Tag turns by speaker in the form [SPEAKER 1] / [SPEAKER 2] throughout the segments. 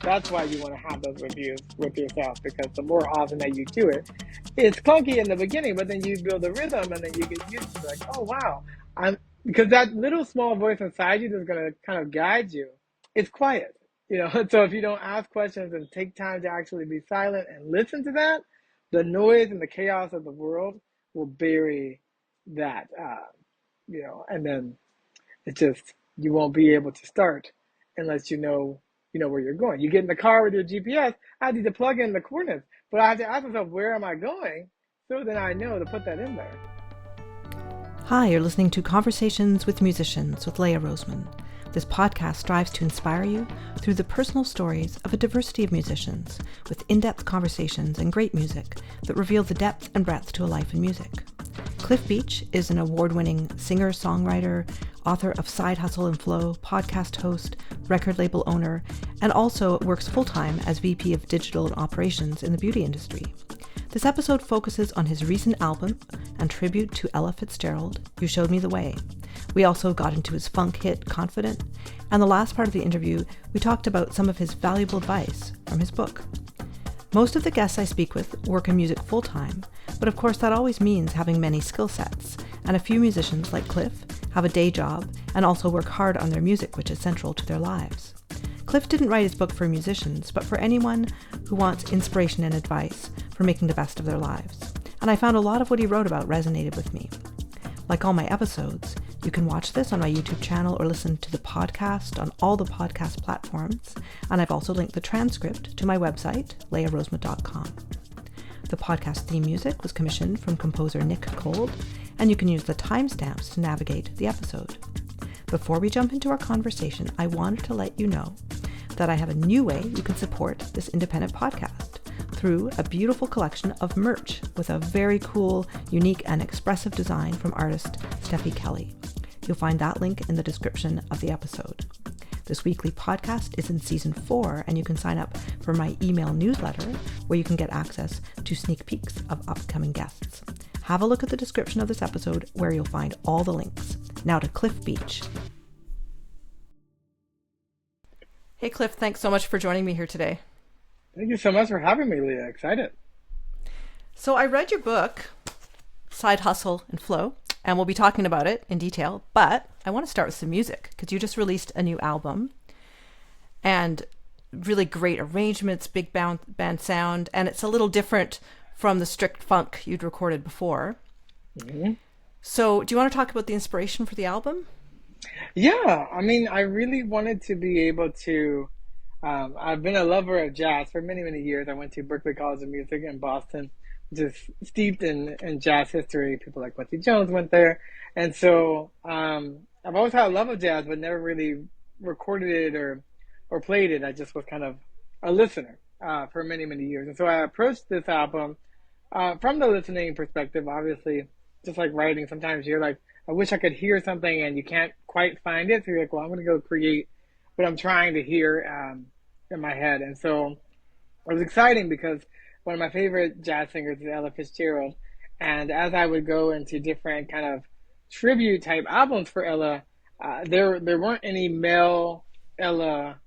[SPEAKER 1] That's why you want to have those reviews with yourself, because the more often that you do it, it's clunky in the beginning, but then you build a rhythm and then you get used to like, oh wow, I'm because that little small voice inside you that's gonna kind of guide you, it's quiet, So if you don't ask questions and take time to actually be silent and listen to that, the noise and the chaos of the world will bury that, and then it just you won't be able to start unless you know where you're going. You get in the car with your GPS. I need to plug in the coordinates, but I have to ask myself, where am I going? So then I know to put that in there.
[SPEAKER 2] Hi, you're listening to Conversations with Musicians with Leah Roseman. This podcast strives to inspire you through the personal stories of a diversity of musicians with in-depth conversations and great music that reveal the depth and breadth to a life in music. Cliff Beach is an award-winning singer, songwriter, author of Side Hustle and Flow, podcast host, record label owner, and also works full-time as VP of Digital and Operations in the beauty industry. This episode focuses on his recent album and tribute to Ella Fitzgerald, You Showed Me the Way. We also got into his funk hit, Confident, and the last part of the interview, we talked about some of his valuable advice from his book. Most of the guests I speak with work in music full-time, but of course that always means having many skill sets, and a few musicians, like Cliff, have a day job and also work hard on their music, which is central to their lives. Cliff didn't write his book for musicians, but for anyone who wants inspiration and advice for making the best of their lives. And I found a lot of what he wrote about resonated with me. Like all my episodes, you can watch this on my YouTube channel or listen to the podcast on all the podcast platforms, and I've also linked the transcript to my website, leahrosema.com. The podcast theme music was commissioned from composer Nick Cold, and you can use the timestamps to navigate the episode. Before we jump into our conversation, I wanted to let you know that I have a new way you can support this independent podcast through a beautiful collection of merch with a very cool, unique, and expressive design from artist Steffi Kelly. You'll find that link in the description of the episode. This weekly podcast is in season 4, and you can sign up for my email newsletter where you can get access to sneak peeks of upcoming guests. Have a look at the description of this episode where you'll find all the links. Now to Cliff Beach. Hey Cliff, thanks so much for joining me here today.
[SPEAKER 1] Thank you so much for having me, Leah. Excited.
[SPEAKER 2] So I read your book, Side Hustle and Flow, and we'll be talking about it in detail, but I want to start with some music because you just released a new album and really great arrangements, big band sound, and it's a little different from the strict funk you'd recorded before. Mm-hmm. So do you want to talk about the inspiration for the album?
[SPEAKER 1] Yeah, I mean, I really wanted to be able to. I've been a lover of jazz for many, many years. I went to Berklee College of Music in Boston, which is steeped in jazz history. People like Quincy Jones went there. And so I've always had a love of jazz, but never really recorded it or played it. I just was kind of a listener for many, many years. And so I approached this album from the listening perspective, obviously, just like writing. Sometimes you're like, I wish I could hear something and you can't quite find it. So you're like, well, I'm going to go create what I'm trying to hear in my head. And so it was exciting because one of my favorite jazz singers is Ella Fitzgerald. And as I would go into different kind of tribute type albums for Ella, there weren't any male Ella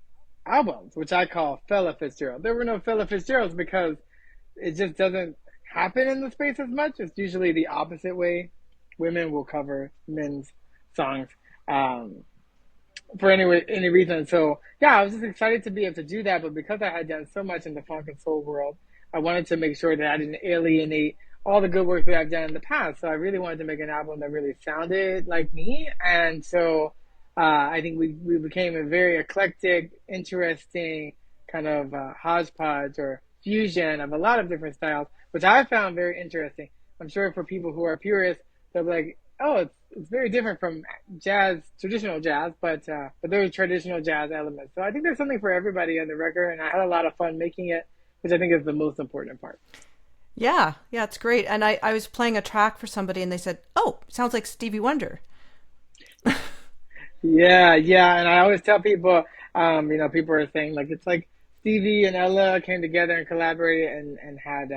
[SPEAKER 1] albums, which I call Fella Fitzgerald. There were no Fella Fitzgeralds because it just doesn't happen in the space as much. It's usually the opposite way. Women will cover men's songs for any reason. So yeah, I was just excited to be able to do that. But because I had done so much in the funk and soul world, I wanted to make sure that I didn't alienate all the good work that I've done in the past. So I really wanted to make an album that really sounded like me. And so I think we became a very eclectic, interesting kind of hodgepodge or fusion of a lot of different styles, which I found very interesting. I'm sure for people who are purists, they'll be like, oh, it's very different from jazz, traditional jazz, but there's traditional jazz elements. So I think there's something for everybody on the record, and I had a lot of fun making it, which I think is the most important part.
[SPEAKER 2] Yeah, it's great. And I was playing a track for somebody and they said, oh, sounds like Stevie Wonder.
[SPEAKER 1] Yeah. And I always tell people, people are saying like, it's like Stevie and Ella came together and collaborated and had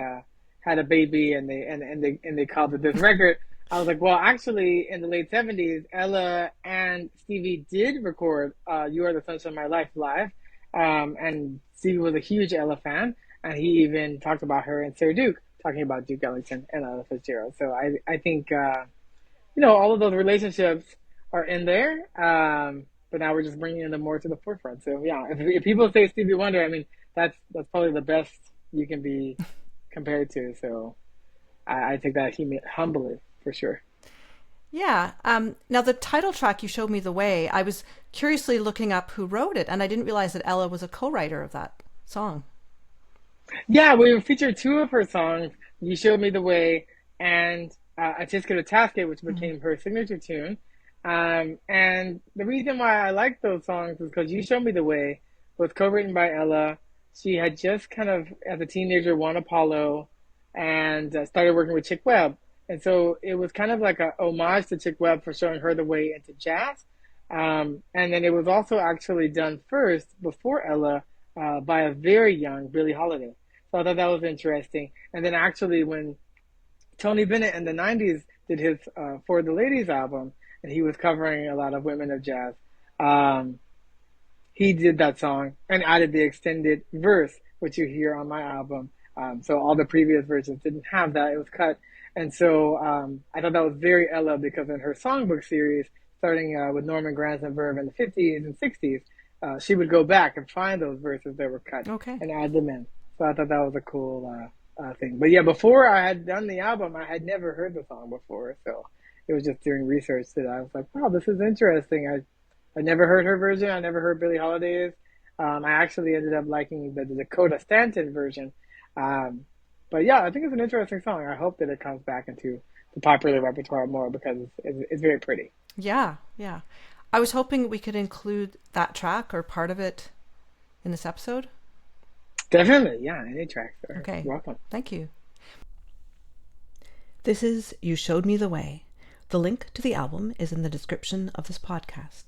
[SPEAKER 1] a baby and they called it this record. I was like, well, actually, in the late 70s, Ella and Stevie did record You Are the Sunshine of My Life live. And Stevie was a huge Ella fan, and he even talked about her and Sarah Duke, talking about Duke Ellington and Ella Fitzgerald. So I think all of those relationships are in there, but now we're just bringing them more to the forefront. So yeah, if people say Stevie Wonder, I mean that's probably the best you can be compared to. So I take that humbly for sure.
[SPEAKER 2] Yeah. Now, the title track, You Showed Me the Way, I was curiously looking up who wrote it, and I didn't realize that Ella was a co-writer of that song.
[SPEAKER 1] Yeah, we featured two of her songs, You Showed Me the Way and A Tisket to Tasket, which
[SPEAKER 2] Mm-hmm.
[SPEAKER 1] became her signature tune. And the reason why I like those songs is because You Showed Me the Way was co-written by Ella. She had just kind of, as a teenager, won Apollo and started working with Chick Webb. And so it was kind of like a homage to Chick Webb for showing her the way into jazz. And then it was also actually done first, before Ella, by a very young Billie Holiday. So I thought that was interesting. And then actually, when Tony Bennett in the 90s did his For the Ladies album, and he was covering a lot of women of jazz, um, he did that song and added the extended verse, which you hear on my album. So all the previous versions didn't have that, it was cut. And so I thought that was very Ella, because in her songbook series, starting with Norman Granz Verve in the 50s and 60s, she would go back and find those verses that were cut
[SPEAKER 2] Okay.
[SPEAKER 1] and add them in. So I thought that was a cool thing. But yeah, before I had done the album, I had never heard the song before. So it was just during research that I was like, wow, this is interesting. I never heard her version. I never heard Billie Holiday's. I actually ended up liking the Dakota Stanton version. But yeah, I think it's an interesting song. I hope that it comes back into the popular repertoire more, because it's very pretty.
[SPEAKER 2] Yeah, yeah. I was hoping we could include that track or part of it in this episode.
[SPEAKER 1] Definitely, yeah, any tracks are
[SPEAKER 2] Okay.
[SPEAKER 1] welcome.
[SPEAKER 2] Thank you. This is You Showed Me the Way. The link to the album is in the description of this podcast.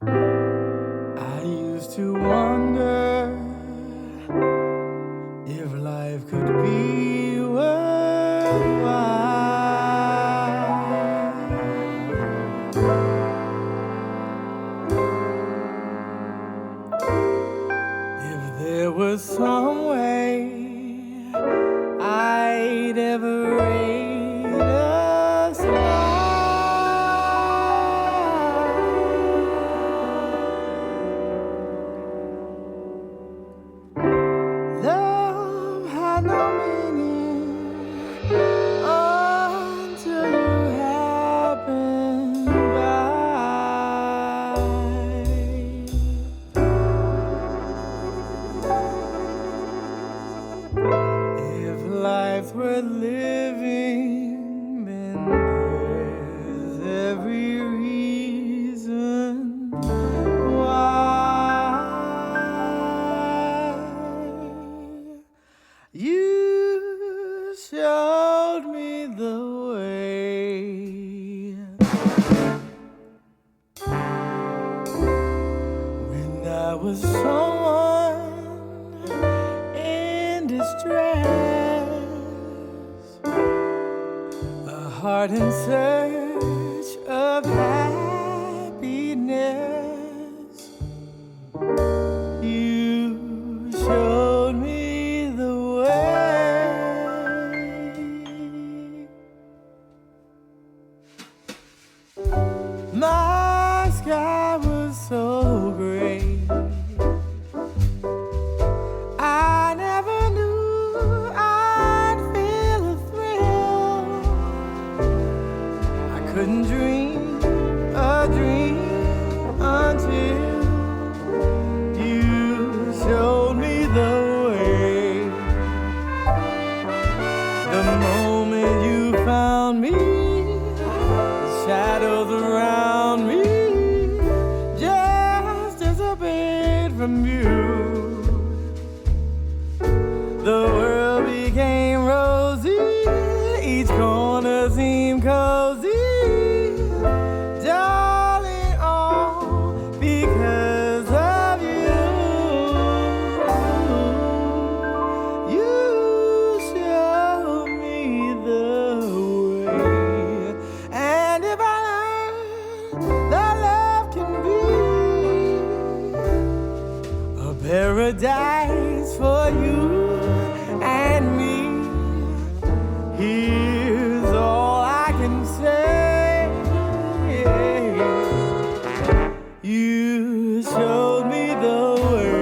[SPEAKER 3] I used to wonder if life could be worthwhile, if there was some way I'd ever rate a smile. Love had no meaning until you happened by. If life's worth living, then there's every reason why. You showed me the way when I was someone in distress, a heart in search of happiness. You showed me the way. My sky was so gray, I never knew I'd feel a thrill. I couldn't dream a dream until you showed me the way. The moment you found me, the shadows around me just disappeared from you. The world became rosy, each corner seemed cozy. paradise for you and me. Here's all I can say. You showed me the way.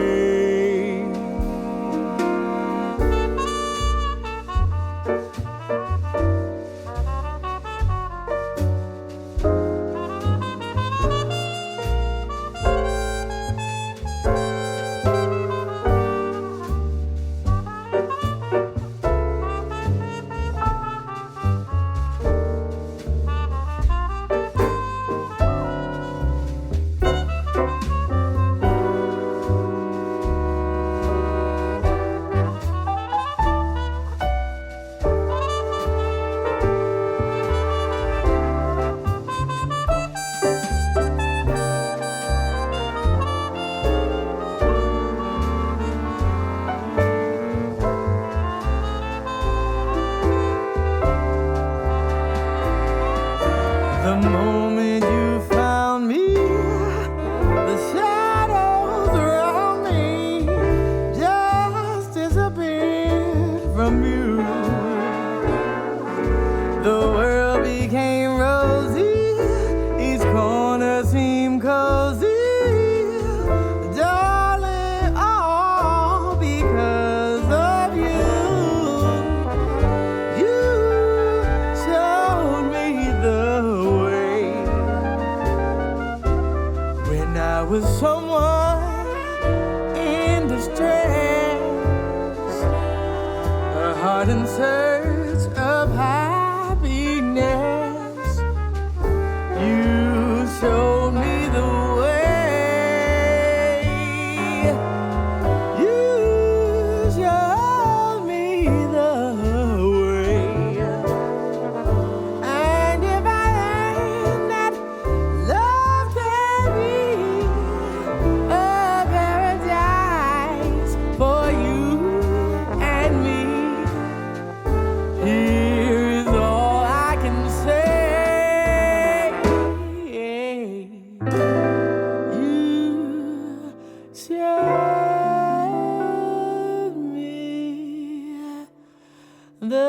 [SPEAKER 3] The moment you found me, the shadows around me just disappeared from you. The world became rosy, each corner seemed cozy. Darling, all because of you. You showed me the way. When I was someone in distress, a heart in search of happiness, you showed me the way. You showed me the way. And if I learned that love can be a paradise for you and me, here is all I can say. You showed me the way.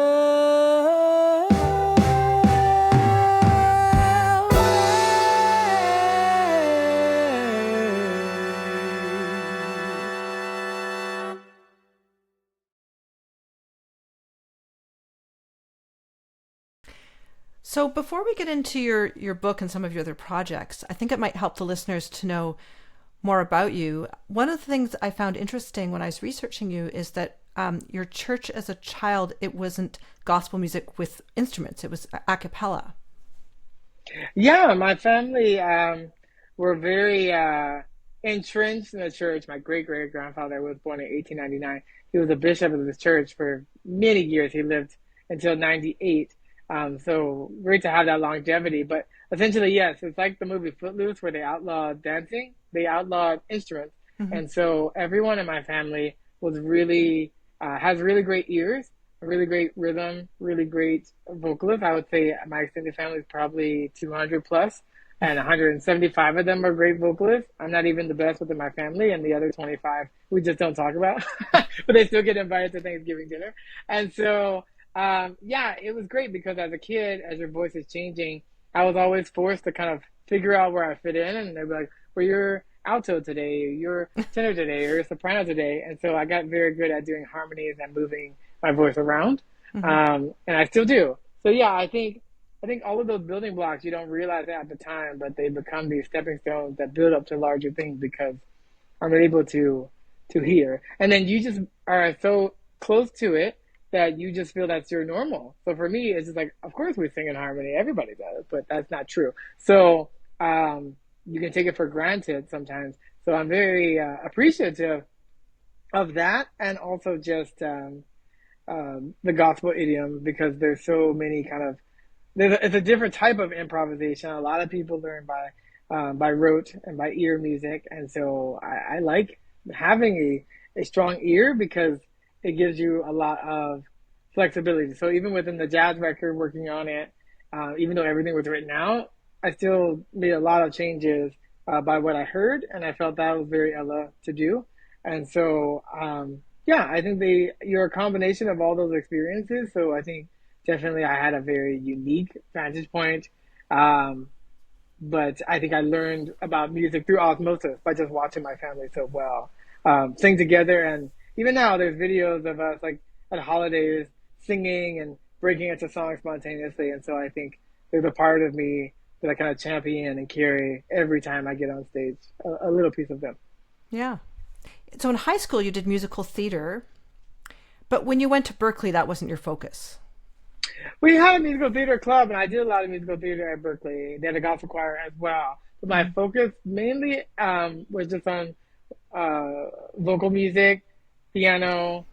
[SPEAKER 2] So before we get into your book and some of your other projects, I think it might help the listeners to know more about you. One of the things I found interesting when I was researching you is that your church as a child, it wasn't gospel music with instruments, it was a cappella.
[SPEAKER 1] Yeah, my family were very entrenched in the church. My great great grandfather was born in 1899. He was a bishop of this church for many years. He lived until 98. So great to have that longevity. But essentially, yes, it's like the movie Footloose where they outlawed dancing, they outlawed instruments.
[SPEAKER 2] Mm-hmm.
[SPEAKER 1] And so everyone in my family was really, has really great ears, really great rhythm, really great vocalists. I would say my extended family is probably 200 plus, and 175 of them are great vocalists. I'm not even the best within my family, and the other 25 we just don't talk about, but they still get invited to Thanksgiving dinner. And so, yeah, it was great because as a kid, as your voice is changing, I was always forced to kind of figure out where I fit in, and they'd be like, well, you're alto today, you're tenor today, or you're soprano today. And so I got very good at doing harmonies and moving my voice around. And I still do. So yeah, I think all of those building blocks, you don't realize it at the time, but they become these stepping stones that build up to larger things because I'm able to hear. And then you just are so close to it that you just feel that's your normal. So for me, it's just like, of course we sing in harmony. Everybody does, but that's not true. So you can take it for granted sometimes. So I'm very appreciative of that, and also just the gospel idiom, because there's so many kind of it's a different type of improvisation. A lot of people learn by rote and by ear music, and so I like having a strong ear because it gives you a lot of flexibility. So even within the jazz record, working on it, even though everything was written out, I still made a lot of changes by what I heard, and I felt that was very Ella to do. And so, yeah, I think you're a combination of all those experiences. So I think definitely I had a very unique vantage point. Um, but I think I learned about music through osmosis by just watching my family so well sing together. And even now, there's videos of us like at holidays singing and breaking into songs spontaneously. And so I think there's a part of me that I kind of champion and carry every time I get on stage, a little piece of them.
[SPEAKER 2] Yeah. So in high school, you did musical theater, but when you went to Berklee, that wasn't your focus.
[SPEAKER 1] We had a musical theater club, and I did a lot of musical theater at Berklee. They had a gospel choir as well. But my
[SPEAKER 2] Mm-hmm.
[SPEAKER 1] focus mainly was just on vocal music, piano,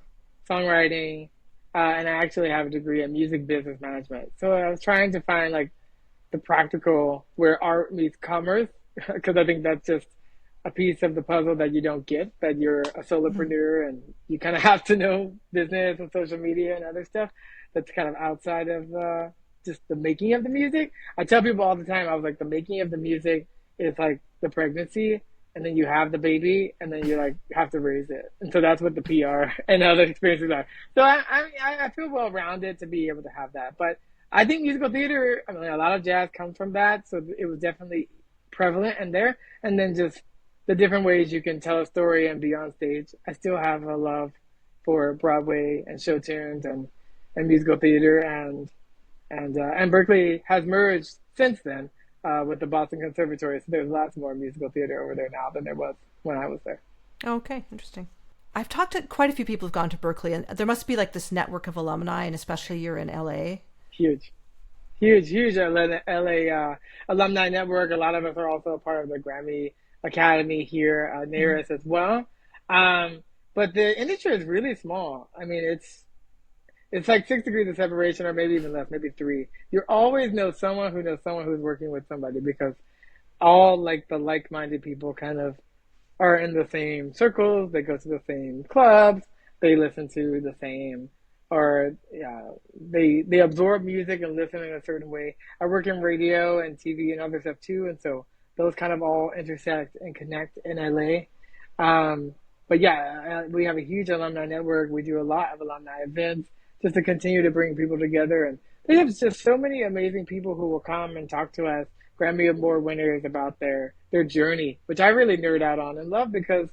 [SPEAKER 1] songwriting, and I actually have a degree in music business management. So I was trying to find like the practical where art meets commerce, because I think that's just a piece of the puzzle that you don't get, that you're a
[SPEAKER 2] Mm-hmm.
[SPEAKER 1] solopreneur and you kind of have to know business and social media and other stuff that's kind of outside of just the making of the music. I tell people all the time, I was like, the making of the music is like the pregnancy, and then you have the baby, and then you like have to raise it. And so that's what the PR and other experiences are. So I feel well rounded to be able to have that. But I think musical theater, I mean, a lot of jazz comes from that. So it was definitely prevalent in there. And then just the different ways you can tell a story and be on stage. I still have a love for Broadway and show tunes and musical theater, and Berklee has merged since then with the Boston Conservatory. So there's lots more musical theater over there now than there was when I was there.
[SPEAKER 2] Okay, interesting. I've talked to quite a few people who've gone to Berklee, and there must be like this network of alumni, and especially you're in LA.
[SPEAKER 1] Huge. Huge LA alumni network. A lot of us are also a part of the Grammy Academy here,
[SPEAKER 2] Mm-hmm.
[SPEAKER 1] near us as well. Um, but the industry is really small. I mean, it's like 6 degrees of separation, or maybe even less, maybe three. You always know someone who knows someone who's working with somebody, because all like the like-minded people kind of are in the same circles. They go to the same clubs. They listen to the same, or yeah, they absorb music and listen in a certain way. I work in radio and TV and other stuff too, and so those kind of all intersect and connect in LA. But yeah, we have a huge alumni network. We do a lot of alumni events just to continue to bring people together, and they have just so many amazing people who will come and talk to us, Grammy Award winners, about their journey, which I really nerd out on and love, because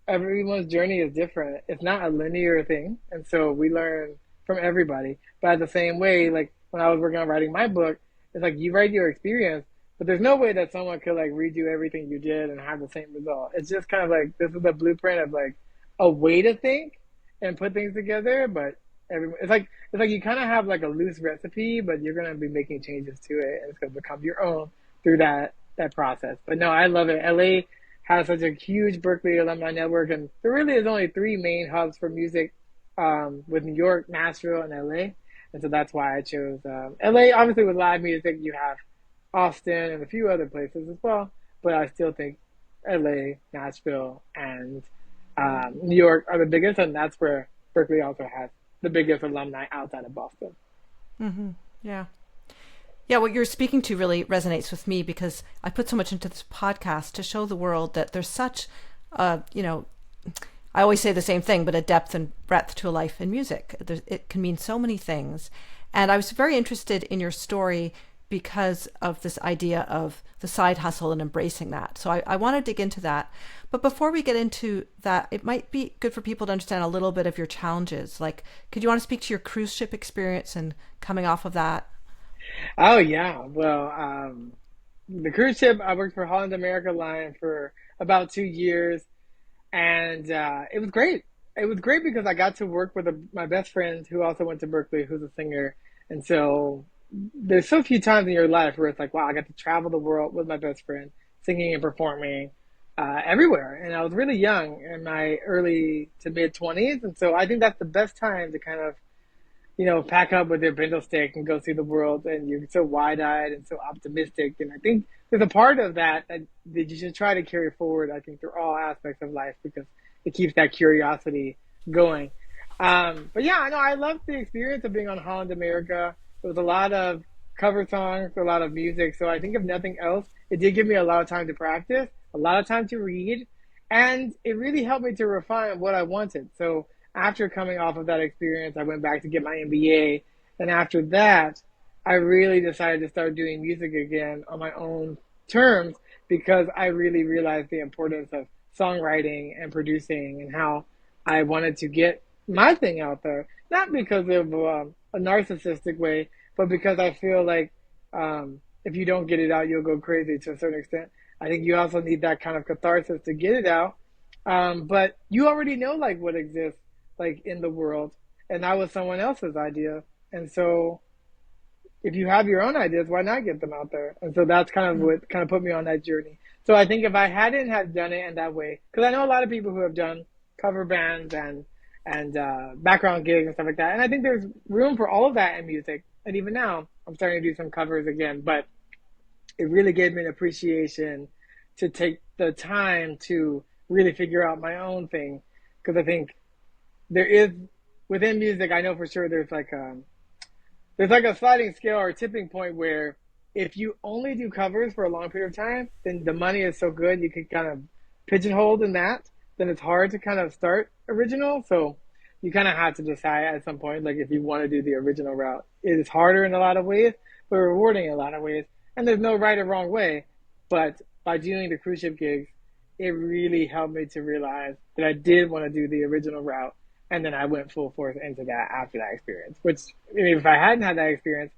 [SPEAKER 1] everyone's journey is different. It's not a linear thing. And so we learn from everybody. But at the same way, like when I was working on writing my book, it's like you write your experience, but there's no way that someone could like redo everything you did and have the same result. It's just kind of like this is a blueprint of like a way to think and put things together, but it's like you kind of have like a loose recipe, but you're gonna be making changes to it, and it's gonna become your own through that process. But no, I love it. LA has such a huge Berklee alumni network, and there really is only three main hubs for music, with New York, Nashville, and LA. And so that's why I chose LA. Obviously, with live music, you have Austin and a few other places as well, but I still think LA, Nashville, and New York are the biggest, and that's where Berklee also has the biggest alumni outside of Boston.
[SPEAKER 2] Mm-hmm. Yeah. Yeah, what you're speaking to really resonates with me because I put so much into this podcast to show the world that there's such, you know, I always say the same thing, but a depth and breadth to a life in music. It can mean so many things. And I was very interested in your story because of this idea of the side hustle and embracing that. So I want to dig into that. But before we get into that, it might be good for people to understand a little bit of your challenges. Like, could you want to speak to your cruise ship experience and coming off of that?
[SPEAKER 1] Oh yeah, well, the cruise ship, I worked for Holland America Line for about 2 years, and it was great. It was great because I got to work with my best friend who also went to Berklee, who's a singer, and so there's so few times in your life where it's like, wow, I got to travel the world with my best friend, singing and performing everywhere. And I was really young, in my early to mid 20s, and so I think that's the best time to kind of pack up with your bento stick and go see the world. And you're so wide eyed and so optimistic. And I think there's a part of that you should try to carry forward, I think, through all aspects of life, because it keeps that curiosity going. But yeah, I know I loved the experience of being on Holland America. It was a lot of cover songs, a lot of music. So I think if nothing else, it did give me a lot of time to practice, a lot of time to read, And it really helped me to refine what I wanted. So after coming off of that experience, I went back to get my MBA. And after that, I really decided to start doing music again on my own terms because I really realized the importance of songwriting and producing and how I wanted to get my thing out there. Not because of a narcissistic way, but because I feel like if you don't get it out, you'll go crazy to a certain extent. I think you also need that kind of catharsis to get it out. But you already know like what exists like in the world, and that was someone else's idea. And so if you have your own ideas, why not get them out there? And so that's kind of what kind of put me on that journey. So I think if I hadn't had done it in that way, because I know a lot of people who have done cover bands and background gigs and stuff like that, and I think there's room for all of that in music. And even now, I'm starting to do some covers again, but it really gave me an appreciation to take the time to really figure out my own thing. Because I think there is within music, I know for sure there's like a sliding scale or a tipping point where if you only do covers for a long period of time, then the money is so good you can kind of pigeonhole in that. Then it's hard to kind of start original. So you kind of have to decide at some point, like if you want to do the original route. It is harder in a lot of ways, but rewarding in a lot of ways. And there's no right or wrong way. But by doing the cruise ship gigs, it really helped me to realize that I did want to do the original route. And then I went full force into that after that experience, which I mean, if I hadn't had that experience,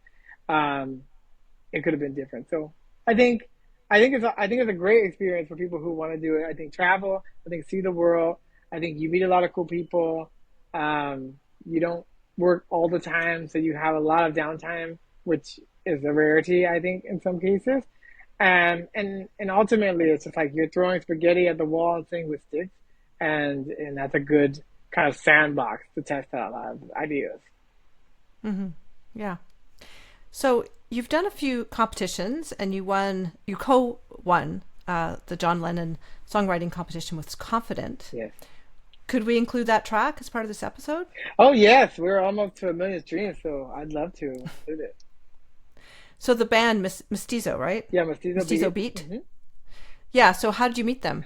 [SPEAKER 1] it could have been different. So I think, I think it's a great experience for people who want to do it. I think travel, I think see the world. I think you meet a lot of cool people. You don't work all the time, so you have a lot of downtime, which is a rarity, I think, in some cases. And ultimately, it's just like you're throwing spaghetti at the wall and singing with sticks, and that's a good kind of sandbox to test out a lot of ideas.
[SPEAKER 2] Mm-hmm. Yeah. So you've done a few competitions, and you co-won the John Lennon songwriting competition with Confident.
[SPEAKER 1] Yes.
[SPEAKER 2] Could we include that track as part of this episode?
[SPEAKER 1] Oh yes, we're almost to 1 million streams, so I'd love to include it.
[SPEAKER 2] So the band Mestizo, right?
[SPEAKER 1] Yeah, Mestizo
[SPEAKER 2] Beat.
[SPEAKER 1] Mm-hmm.
[SPEAKER 2] Yeah. So how did you meet them?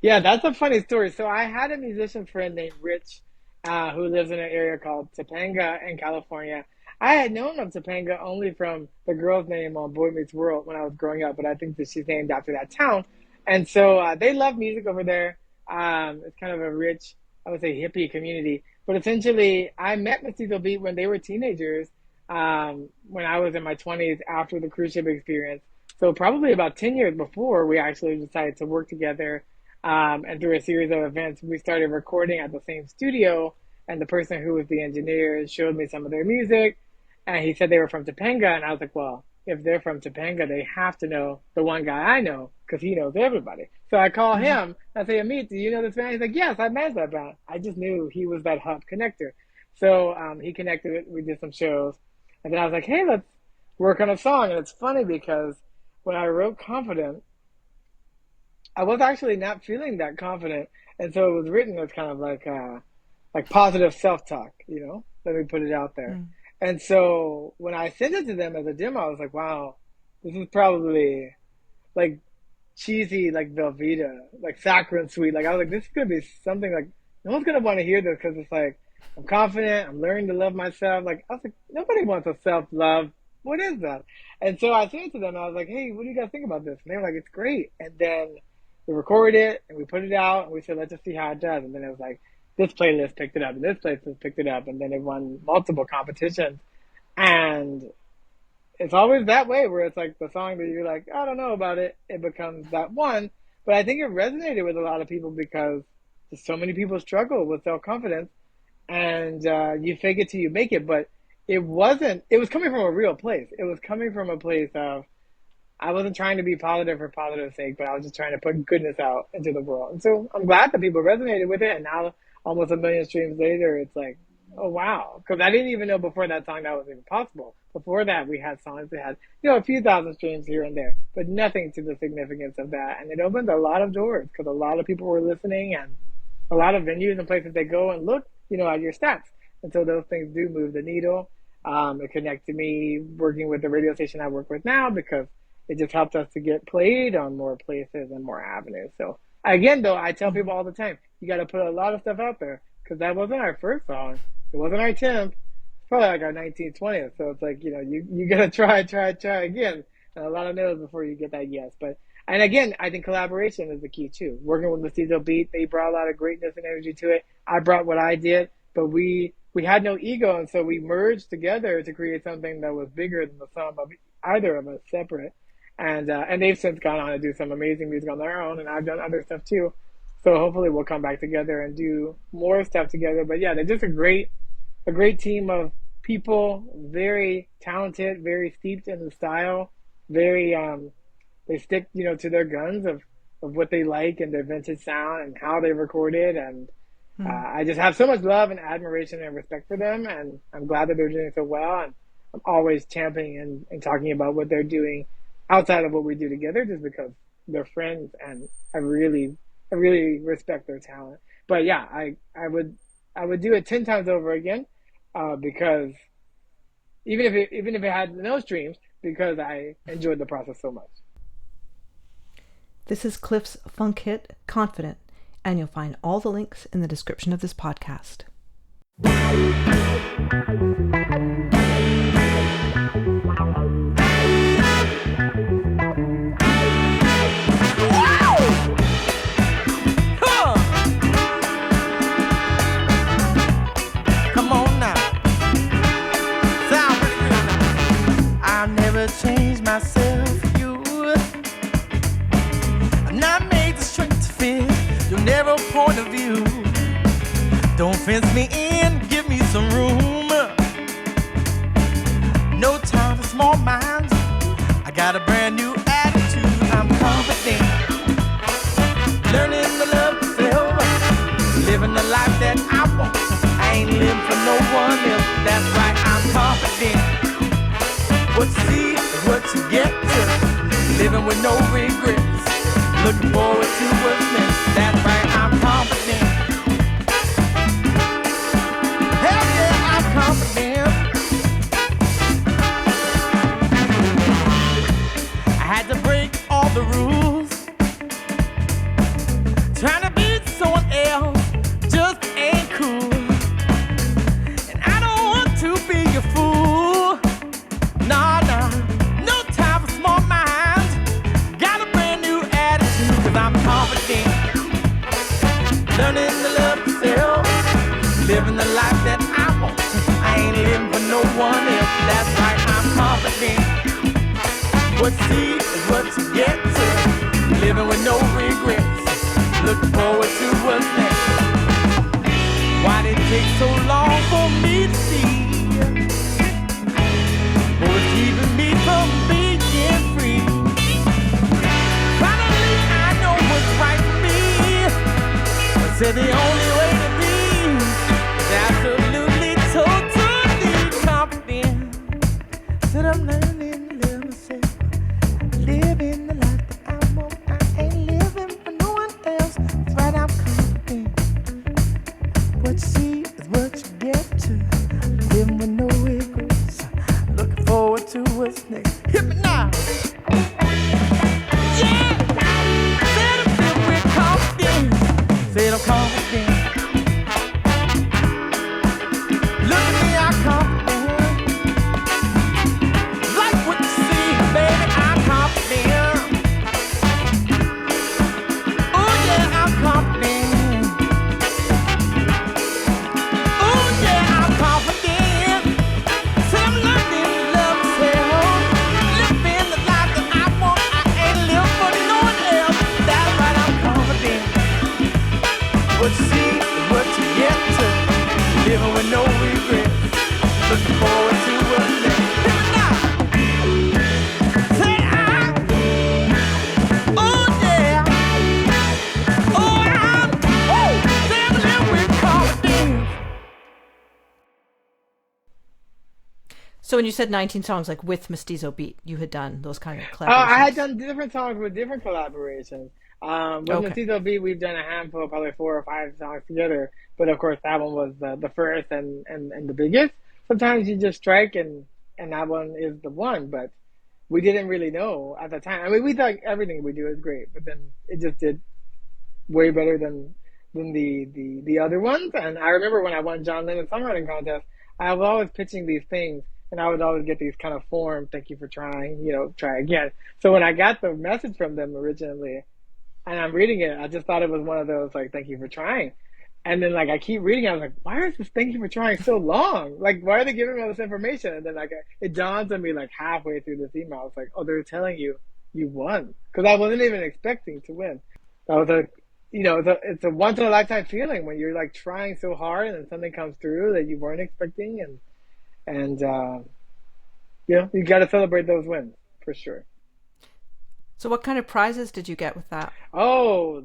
[SPEAKER 1] Yeah, that's a funny story. So I had a musician friend named Rich, who lives in an area called Topanga in California. I had known of Topanga only from the girl's name on Boy Meets World when I was growing up, but I think that she's named after that town. And so they love music over there. It's kind of a rich, I would say, hippie community. But essentially, I met Mestizo Beat when they were teenagers, when I was in my 20s after the cruise ship experience. So probably about 10 years before we actually decided to work together. And through a series of events, we started recording at the same studio. And the person who was the engineer showed me some of their music. And he said they were from Topanga. And I was like, well, if they're from Topanga, they have to know the one guy I know because he knows everybody. So I call him. I say, Amit, do you know this band? He's like, yes, I managed that band. I just knew he was that hub connector. So he connected it. We did some shows. And then I was like, hey, let's work on a song. And it's funny because when I wrote Confident, I was actually not feeling that confident. And so it was written as kind of like positive self-talk, let me put it out there. And so when I sent it to them as a demo, I was like, wow, this is probably like cheesy, like Velveeta, like saccharine sweet. Like I was like, this is going to be something like, no one's going to want to hear this because it's like, I'm confident, I'm learning to love myself. Like I was like, nobody wants a self-love. What is that? And so I sent it to them. I was like, hey, what do you guys think about this? And they were like, it's great. And then we recorded it and we put it out and we said, let's just see how it does. And then it was like, this playlist picked it up and this playlist picked it up. And then it won multiple competitions. And it's always that way where it's like the song that you're like, I don't know about it. It becomes that one. But I think it resonated with a lot of people because just so many people struggle with self-confidence and you fake it till you make it. But it was coming from a real place. It was coming from a place of, I wasn't trying to be positive for positive's sake, but I was just trying to put goodness out into the world. And so I'm glad that people resonated with it. And now almost 1 million streams later, it's like, oh, wow. Because I didn't even know before that song that was even possible. Before that, we had songs that had, a few thousand streams here and there, but nothing to the significance of that. And it opened a lot of doors because a lot of people were listening and a lot of venues and places they go and look, at your stats. And so those things do move the needle. It connected me working with the radio station I work with now because it just helped us to get played on more places and more avenues. So again, though, I tell people all the time, you got to put a lot of stuff out there because that wasn't our first song. It wasn't our 10th. It's probably like our 19th, 20th. So it's like, you got to try again. And a lot of no's before you get that yes. But, and again, I think collaboration is the key too. Working with Mestizo Beat, they brought a lot of greatness and energy to it. I brought what I did, but we had no ego. And so we merged together to create something that was bigger than the sum of either of us separate. And they've since gone on to do some amazing music on their own, and I've done other stuff too. So hopefully we'll come back together and do more stuff together. But yeah, they're just a great team of people, very talented, very steeped in the style, very they stick to their guns of what they like and their vintage sound and how they record it. And I just have so much love and admiration and respect for them, and I'm glad that they're doing so well. And I'm always championing and talking about what they're doing outside of what we do together, just because they're friends and I really respect their talent. But yeah, I would do it 10 times over again, because even if it had no streams, because I enjoyed the process so much.
[SPEAKER 2] This is Cliff's funk hit, Confident, and you'll find all the links in the description of this podcast.
[SPEAKER 3] Change myself for you. I'm not made to shrink to fit your narrow point of view. Don't fence me in, give me some room. No time for small minds. I got a brand new attitude. I'm confident, learning to love myself, living the life that I want. I ain't living for no one else. That's right, I'm confident. What you see is what you get to. Living with no regrets. Looking forward to what's next. That's right, I'm confident. Hell yeah, I'm confident. I had to break all the rules. Trying to be someone else just ain't cool. And I don't want to be a fool. Nah, no time for small minds. Got a brand new attitude, cause I'm confident. Learning to love myself, living the life that I want. I ain't living for no one else. That's right, I'm confident. What you see is what you get to. Living with no regrets. Looking forward to what's next. Why did it take so long for me to see? What's keeping me from being free? Finally, I know what's right for me. I said the only way to be is absolutely, totally confident. Said I'm learning to live myself, living the life that I want. I ain't living for no one else. That's right, I'm confident. What you see is what you get to. Living with no regrets. Looking forward to what's next. Hit me now. Yeah. Said I'm filled with confidence. Said I'm confident. Look at me, I'm confident. Like what you see, baby, I'm confident. Oh yeah, I'm confident. Oh yeah, I'm confident. Said I'm learning to love myself, living the life that I want. I ain't living for no one else. That's right, I'm confident. What you see is what you get to. Living with no regrets. Looking forward to what's next. Hit me now. Say oh yeah. Oh, say I'm living with confidence.
[SPEAKER 2] So when you said 19 songs, like with Mestizo Beat, you had done those kind of collaborations?
[SPEAKER 1] I had done different songs with different collaborations. With
[SPEAKER 2] Okay.
[SPEAKER 1] Mestizo Beat, we've done a handful, probably 4 or 5 songs together. But of course, that one was the first and the biggest. Sometimes you just strike and that one is the one. But we didn't really know at the time. I mean, we thought everything we do is great, but then it just way better than the other ones. And I remember when I won John Lennon songwriting contest, I was always pitching these things, and I would always get these kind of form, thank you for trying, try again. So when I got the message from them originally, and I'm reading it, I just thought it was one of those like, thank you for trying. And then like I keep reading, I was like, why is this thank you for trying so long? Like, why are they giving me all this information? And then like it dawns on me like halfway through this email, I was like, oh, they're telling you you won, because I wasn't even expecting to win. That was it's a once in a lifetime feeling when you're like trying so hard and then something comes through that you weren't expecting, and you got to celebrate those wins for sure.
[SPEAKER 2] So what kind of prizes did you get with that?
[SPEAKER 1] Oh,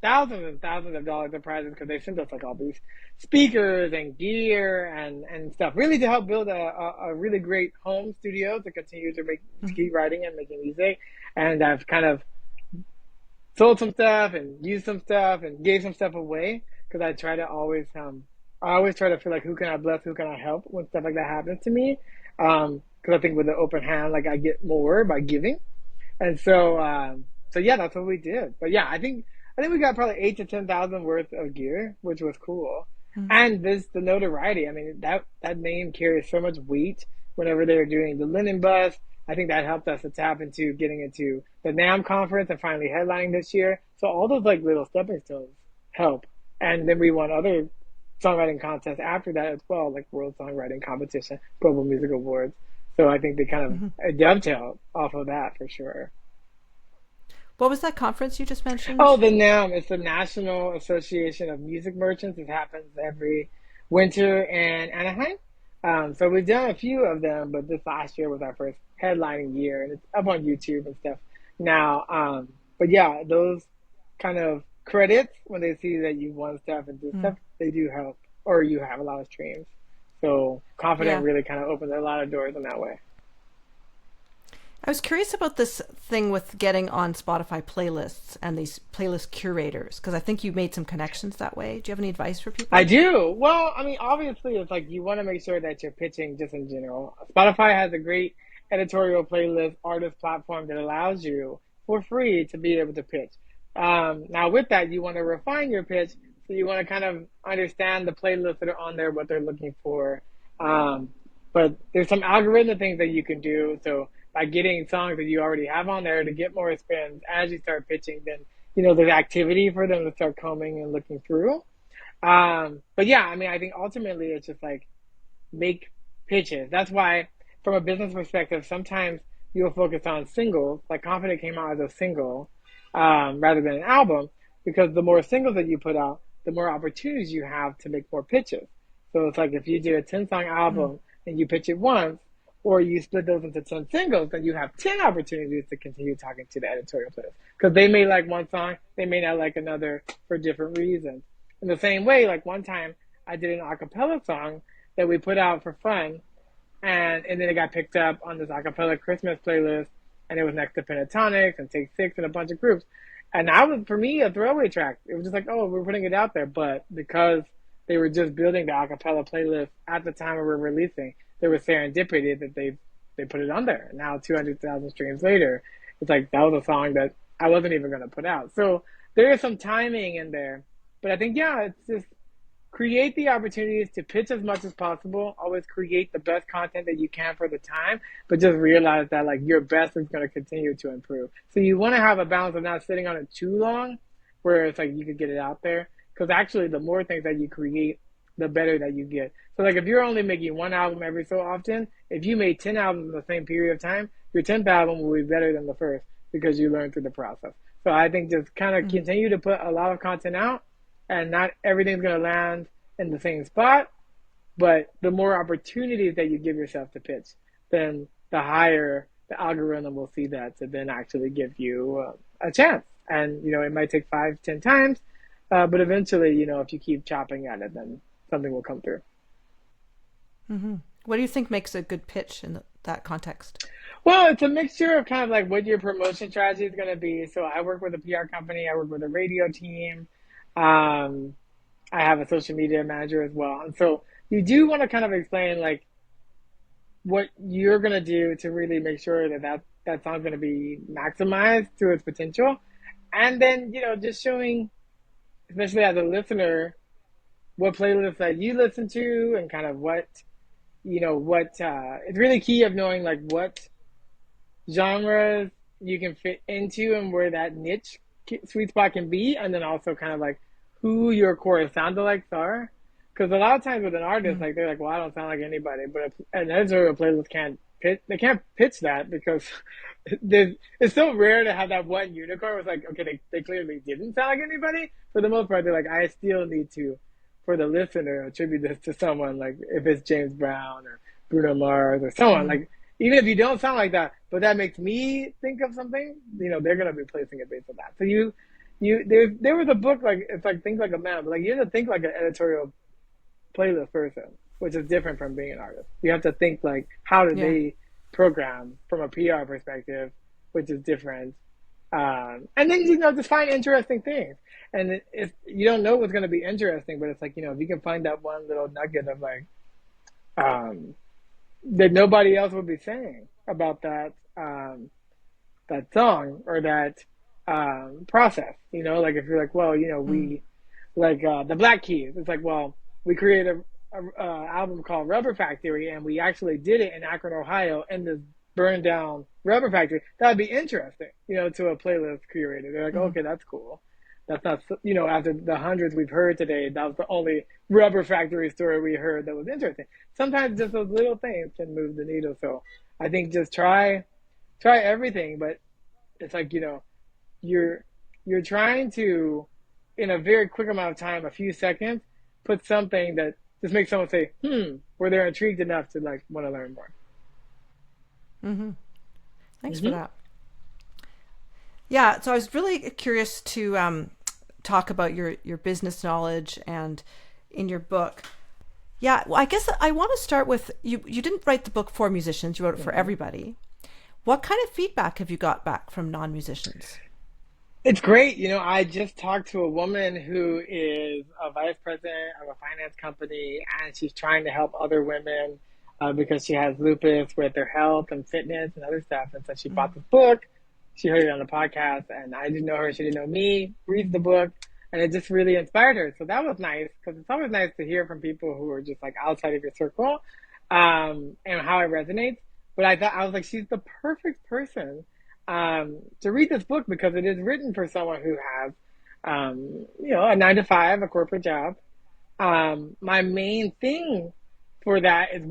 [SPEAKER 1] thousands and thousands of dollars of prizes, because they sent us like all these speakers and gear and stuff, really to help build a really great home studio to continue to keep writing and making music. And I've kind of sold some stuff and used some stuff and gave some stuff away, because I always try to feel like, who can I bless, who can I help when stuff like that happens to me. Because I think with an open hand, like I get more by giving. And so yeah, that's what we did. But yeah, I think we got probably 8 to 10,000 worth of gear, which was cool. Mm-hmm. And the notoriety. I mean, that name carries so much weight whenever they were doing the Lennon bus. I think that helped us to tap into getting into the NAMM conference and finally headlining this year. So all those like little stepping stones help. And then we won other songwriting contests after that as well, like World Songwriting Competition, Global Music Awards. So I think they kind of dovetail off of that for sure.
[SPEAKER 2] What was that conference you just mentioned?
[SPEAKER 1] Oh, the NAMM. It's the National Association of Music Merchants. It happens every winter in Anaheim. So we've done a few of them, but this last year was our first headlining year, and it's up on YouTube and stuff now. But yeah, those kind of credits, when they see that you won stuff and do stuff, they do help, or you have a lot of streams. So Confident really kind of opened a lot of doors in that way.
[SPEAKER 2] I was curious about this thing with getting on Spotify playlists and these playlist curators, because I think you made some connections that way. Do you have any advice for people?
[SPEAKER 1] I do. Well, I mean, obviously, it's like you want to make sure that you're pitching just in general. Spotify has a great editorial playlist artist platform that allows you for free to be able to pitch. Now, with that, you want to refine your pitch. So you want to kind of understand the playlists that are on there, what they're looking for. But there's some algorithm things that you can do. So by getting songs that you already have on there to get more spins as you start pitching, then, there's activity for them to start combing and looking through. But yeah, I mean, I think ultimately it's just like make pitches. That's why from a business perspective, sometimes you'll focus on singles, like Confident came out as a single, rather than an album, because the more singles that you put out, the more opportunities you have to make more pitches. So it's like if you do a 10-song album and you pitch it once, or you split those into 10 singles, then you have 10 opportunities to continue talking to the editorial players. Because they may like one song, they may not like another for different reasons. In the same way, like one time I did an a cappella song that we put out for fun, and then it got picked up on this a cappella Christmas playlist, and it was next to Pentatonics and Take Six and a bunch of groups. And that was, for me, a throwaway track. It was just like, oh, we're putting it out there. But because they were just building the a cappella playlist at the time we were releasing, there was serendipity that they put it on there. Now 200,000 streams later, it's like that was a song that I wasn't even going to put out. So there is some timing in there. But I think, yeah, it's just create the opportunities to pitch as much as possible. Always create the best content that you can for the time, but just realize that like your best is going to continue to improve. So you want to have a balance of not sitting on it too long, where it's like you could get it out there. Because actually, the more things that you create, the better that you get. So like if you're only making one album every so often, if you made 10 albums in the same period of time, your 10th album will be better than the first because you learned through the process. So I think just kind of continue to put a lot of content out, and not everything's going to land in the same spot, but the more opportunities that you give yourself to pitch, then the higher the algorithm will see that to then actually give you a chance. And, it might take 5-10 times, but eventually, if you keep chopping at it, then something will come through.
[SPEAKER 2] Mm-hmm. What do you think makes a good pitch in that context?
[SPEAKER 1] Well, it's a mixture of kind of like what your promotion strategy is going to be. So I work with a PR company. I work with a radio team. I have a social media manager as well. And so you do want to kind of explain like what you're going to do to really make sure that song's going to be maximized to its potential. And then, just showing especially as a listener, what playlists that you listen to and kind of what, it's really key of knowing like what genres you can fit into and where that niche sweet spot can be, and then also kind of like who your core sound alikes are. Because a lot of times with an artist, like they're like, "Well, I don't sound like anybody," but an editorial playlist can't pitch. They can't pitch that because it's so rare to have that one unicorn. Was like, okay, they clearly didn't sound like anybody. For the most part, they're like, I still need to, for the listener, attribute this to someone. Like if it's James Brown or Bruno Mars or someone like. Even if you don't sound like that, but that makes me think of something, they're gonna be placing it based on that. So there was a book like it's like Think Like a Man, but like you have to think like an editorial playlist person, which is different from being an artist. You have to think like how do they program from a PR perspective, which is different. And then just find interesting things. And if you don't know what's gonna be interesting, but it's like if you can find that one little nugget of like. That nobody else would be saying about that song or that process. Like if you're like, well, we like the Black Keys. It's like, well, we created a album called Rubber Factory, and we actually did it in Akron, Ohio, in this burned down rubber factory. That'd be interesting, to a playlist curator. They're like, okay, that's cool. That's not, after the hundreds we've heard today, that was the only rubber factory story we heard that was interesting. Sometimes just those little things can move the needle. So I think just try everything, but it's like, you're trying to, in a very quick amount of time, a few seconds, put something that just makes someone say, where they're intrigued enough to like want to learn more.
[SPEAKER 2] Thanks for that. Yeah, so I was really curious to talk about your business knowledge and in your book. Yeah, well, I guess I want to start with you didn't write the book for musicians, you wrote it for everybody. What kind of feedback have you got back from non-musicians?
[SPEAKER 1] It's great. I just talked to a woman who is a vice president of a finance company, and she's trying to help other women because she has lupus with their health and fitness and other stuff. And so she bought this book. She heard it on the podcast, and I didn't know her. She didn't know me. Reads the book, and it just really inspired her. So that was nice because it's always nice to hear from people who are just like outside of your circle, and how it resonates. But I was like, she's the perfect person to read this book because it is written for someone who has, a 9-to-5, a corporate job. My main thing for that is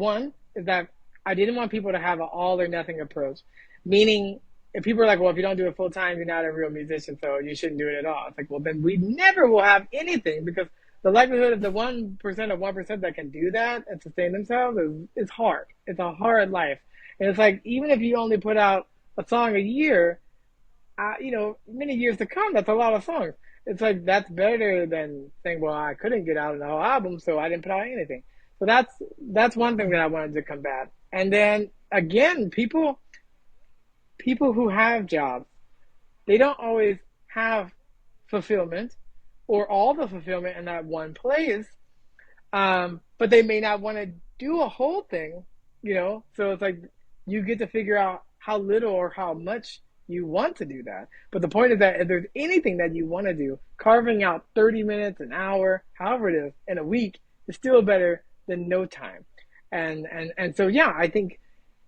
[SPEAKER 1] that I didn't want people to have an all or nothing approach, meaning. If people are like, well, if you don't do it full time, you're not a real musician, so you shouldn't do it at all. It's like, well, then we never will have anything because the likelihood of the 1% of 1% that can do that and sustain themselves is hard. It's a hard life. And it's like, even if you only put out a song a year, many years to come, that's a lot of songs. It's like, that's better than saying, well, I couldn't get out an whole album, so I didn't put out anything. So that's one thing that I wanted to combat. And then again, people who have jobs, they don't always have fulfillment or all the fulfillment in that one place. But they may not want to do a whole thing, So it's like you get to figure out how little or how much you want to do that. But the point is that if there's anything that you want to do, carving out 30 minutes, an hour, however it is, in a week is still better than no time. And so, yeah, I think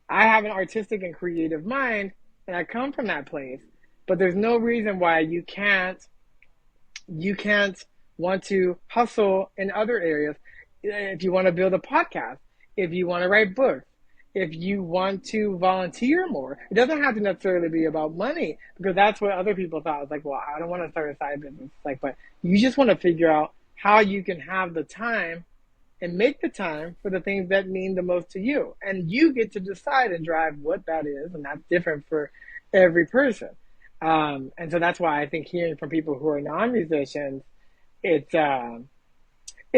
[SPEAKER 1] I have an artistic and creative mind, and I come from that place, but there's no reason why you can't want to hustle in other areas. If you want to build a podcast, if you want to write books, if you want to volunteer more, it doesn't have to necessarily be about money, because that's what other people thought. It's like, well, I don't want to start a side business. It's like, but you just want to figure out how you can have the time and make the time for the things that mean the most to you. And you get to decide and drive what that is. And that's different for every person. And so that's why I think hearing from people who are non-musicians, it's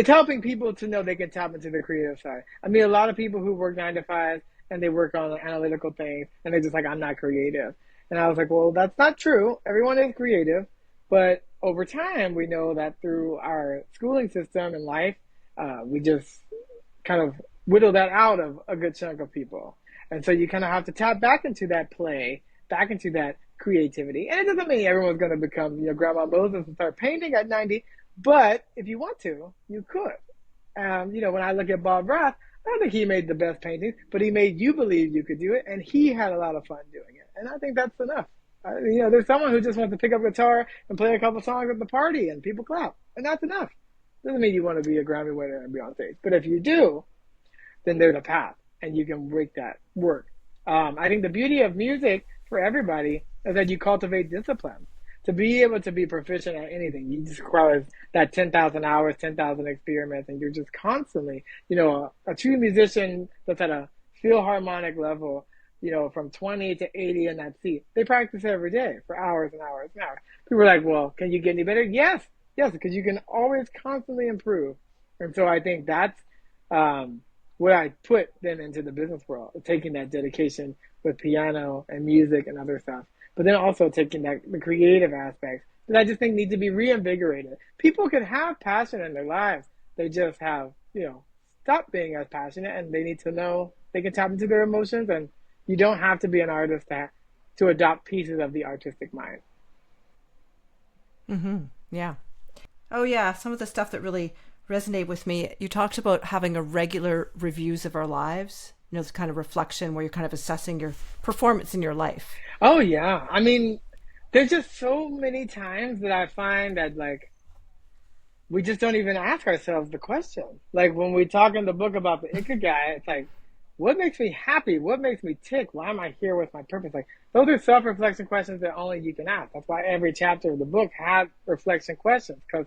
[SPEAKER 1] helping people to know they can tap into the creative side. I mean, a lot of people who work 9 to 5 and they work on analytical things and they're just like, I'm not creative. And I was like, well, that's not true. Everyone is creative. But over time, we know that through our schooling system and life, we just kind of whittle that out of a good chunk of people. And so you kind of have to tap back into that play, back into that creativity. And it doesn't mean everyone's going to become, Grandma Moses and start painting at 90, But if you want to, you could. When I look at Bob Ross, I don't think he made the best paintings, but he made you believe you could do it, and he had a lot of fun doing it. And I think that's enough. There's someone who just wants to pick up a guitar and play a couple songs at the party, and people clap, and that's enough. Doesn't mean you want to be a Grammy winner and be on stage, but if you do, then there's a path, and you can make that work. I think the beauty of music for everybody is that you cultivate discipline. To be able to be proficient at anything, you just require that 10,000 hours, 10,000 experiments, and you're just constantly, a true musician that's at a philharmonic level, from 20 to 80 in that seat, they practice every day for hours and hours and hours. People are like, well, can you get any better? Yes, because you can always constantly improve. And so I think that's what I put then into the business world, taking that dedication with piano and music and other stuff, but then also taking the creative aspects that I just think need to be reinvigorated. People can have passion in their lives. They just have, stopped being as passionate, and they need to know they can tap into their emotions, and you don't have to be an artist to adopt pieces of the artistic mind.
[SPEAKER 2] Mm-hmm. Yeah. Oh, yeah. Some of the stuff that really resonate with me. You talked about having a regular reviews of our lives, this kind of reflection where you're kind of assessing your performance in your life.
[SPEAKER 1] Oh, yeah. I mean, there's just so many times that I find that, we just don't even ask ourselves the question. Like, when we talk in the book about the Ikigai, it's like, what makes me happy? What makes me tick? Why am I here with my purpose? Like, those are self-reflection questions that only you can ask. That's why every chapter of the book has reflection questions, because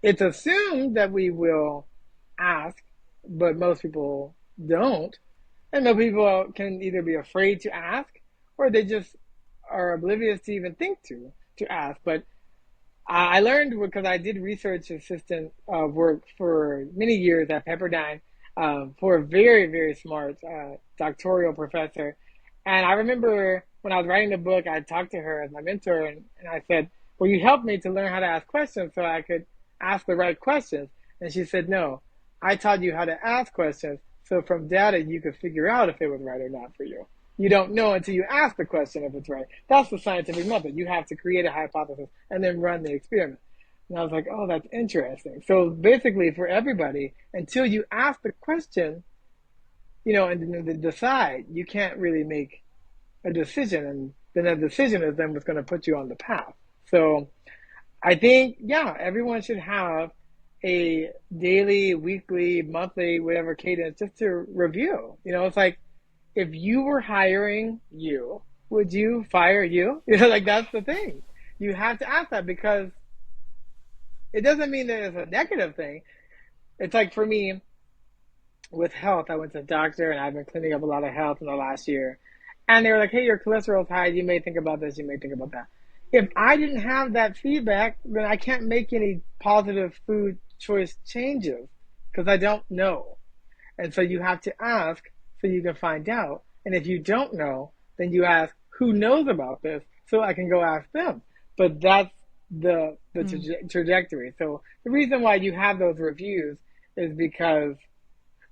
[SPEAKER 1] it's assumed that we will ask, but most people don't. And most people can either be afraid to ask, or they just are oblivious to even think to ask. But I learned, because I did research assistant work for many years at Pepperdine for a very, very smart doctoral professor. And I remember when I was writing the book, I talked to her as my mentor, and I said, well, you helped me to learn how to ask questions so I could ask the right questions. And she said, no, I taught you how to ask questions, so from data you could figure out if it was right or not for you. You don't know until you ask the question if it's right. That's the scientific method. You have to create a hypothesis and then run the experiment. And I was like, oh, that's interesting. So basically, for everybody, until you ask the question, and then decide, you can't really make a decision. And then a decision is then what's going to put you on the path. So I think, everyone should have a daily, weekly, monthly, whatever cadence just to review. It's like, if you were hiring you, would you fire you? That's the thing. You have to ask that, because it doesn't mean that it's a negative thing. It's like, for me, with health, I went to a doctor, and I've been cleaning up a lot of health in the last year. And they were like, hey, your cholesterol's high. You may think about this. You may think about that. If I didn't have that feedback, then I can't make any positive food choice changes, because I don't know. And so you have to ask so you can find out. And if you don't know, then you ask, who knows about this, so I can go ask them. But that's the trajectory. So the reason why you have those reviews is because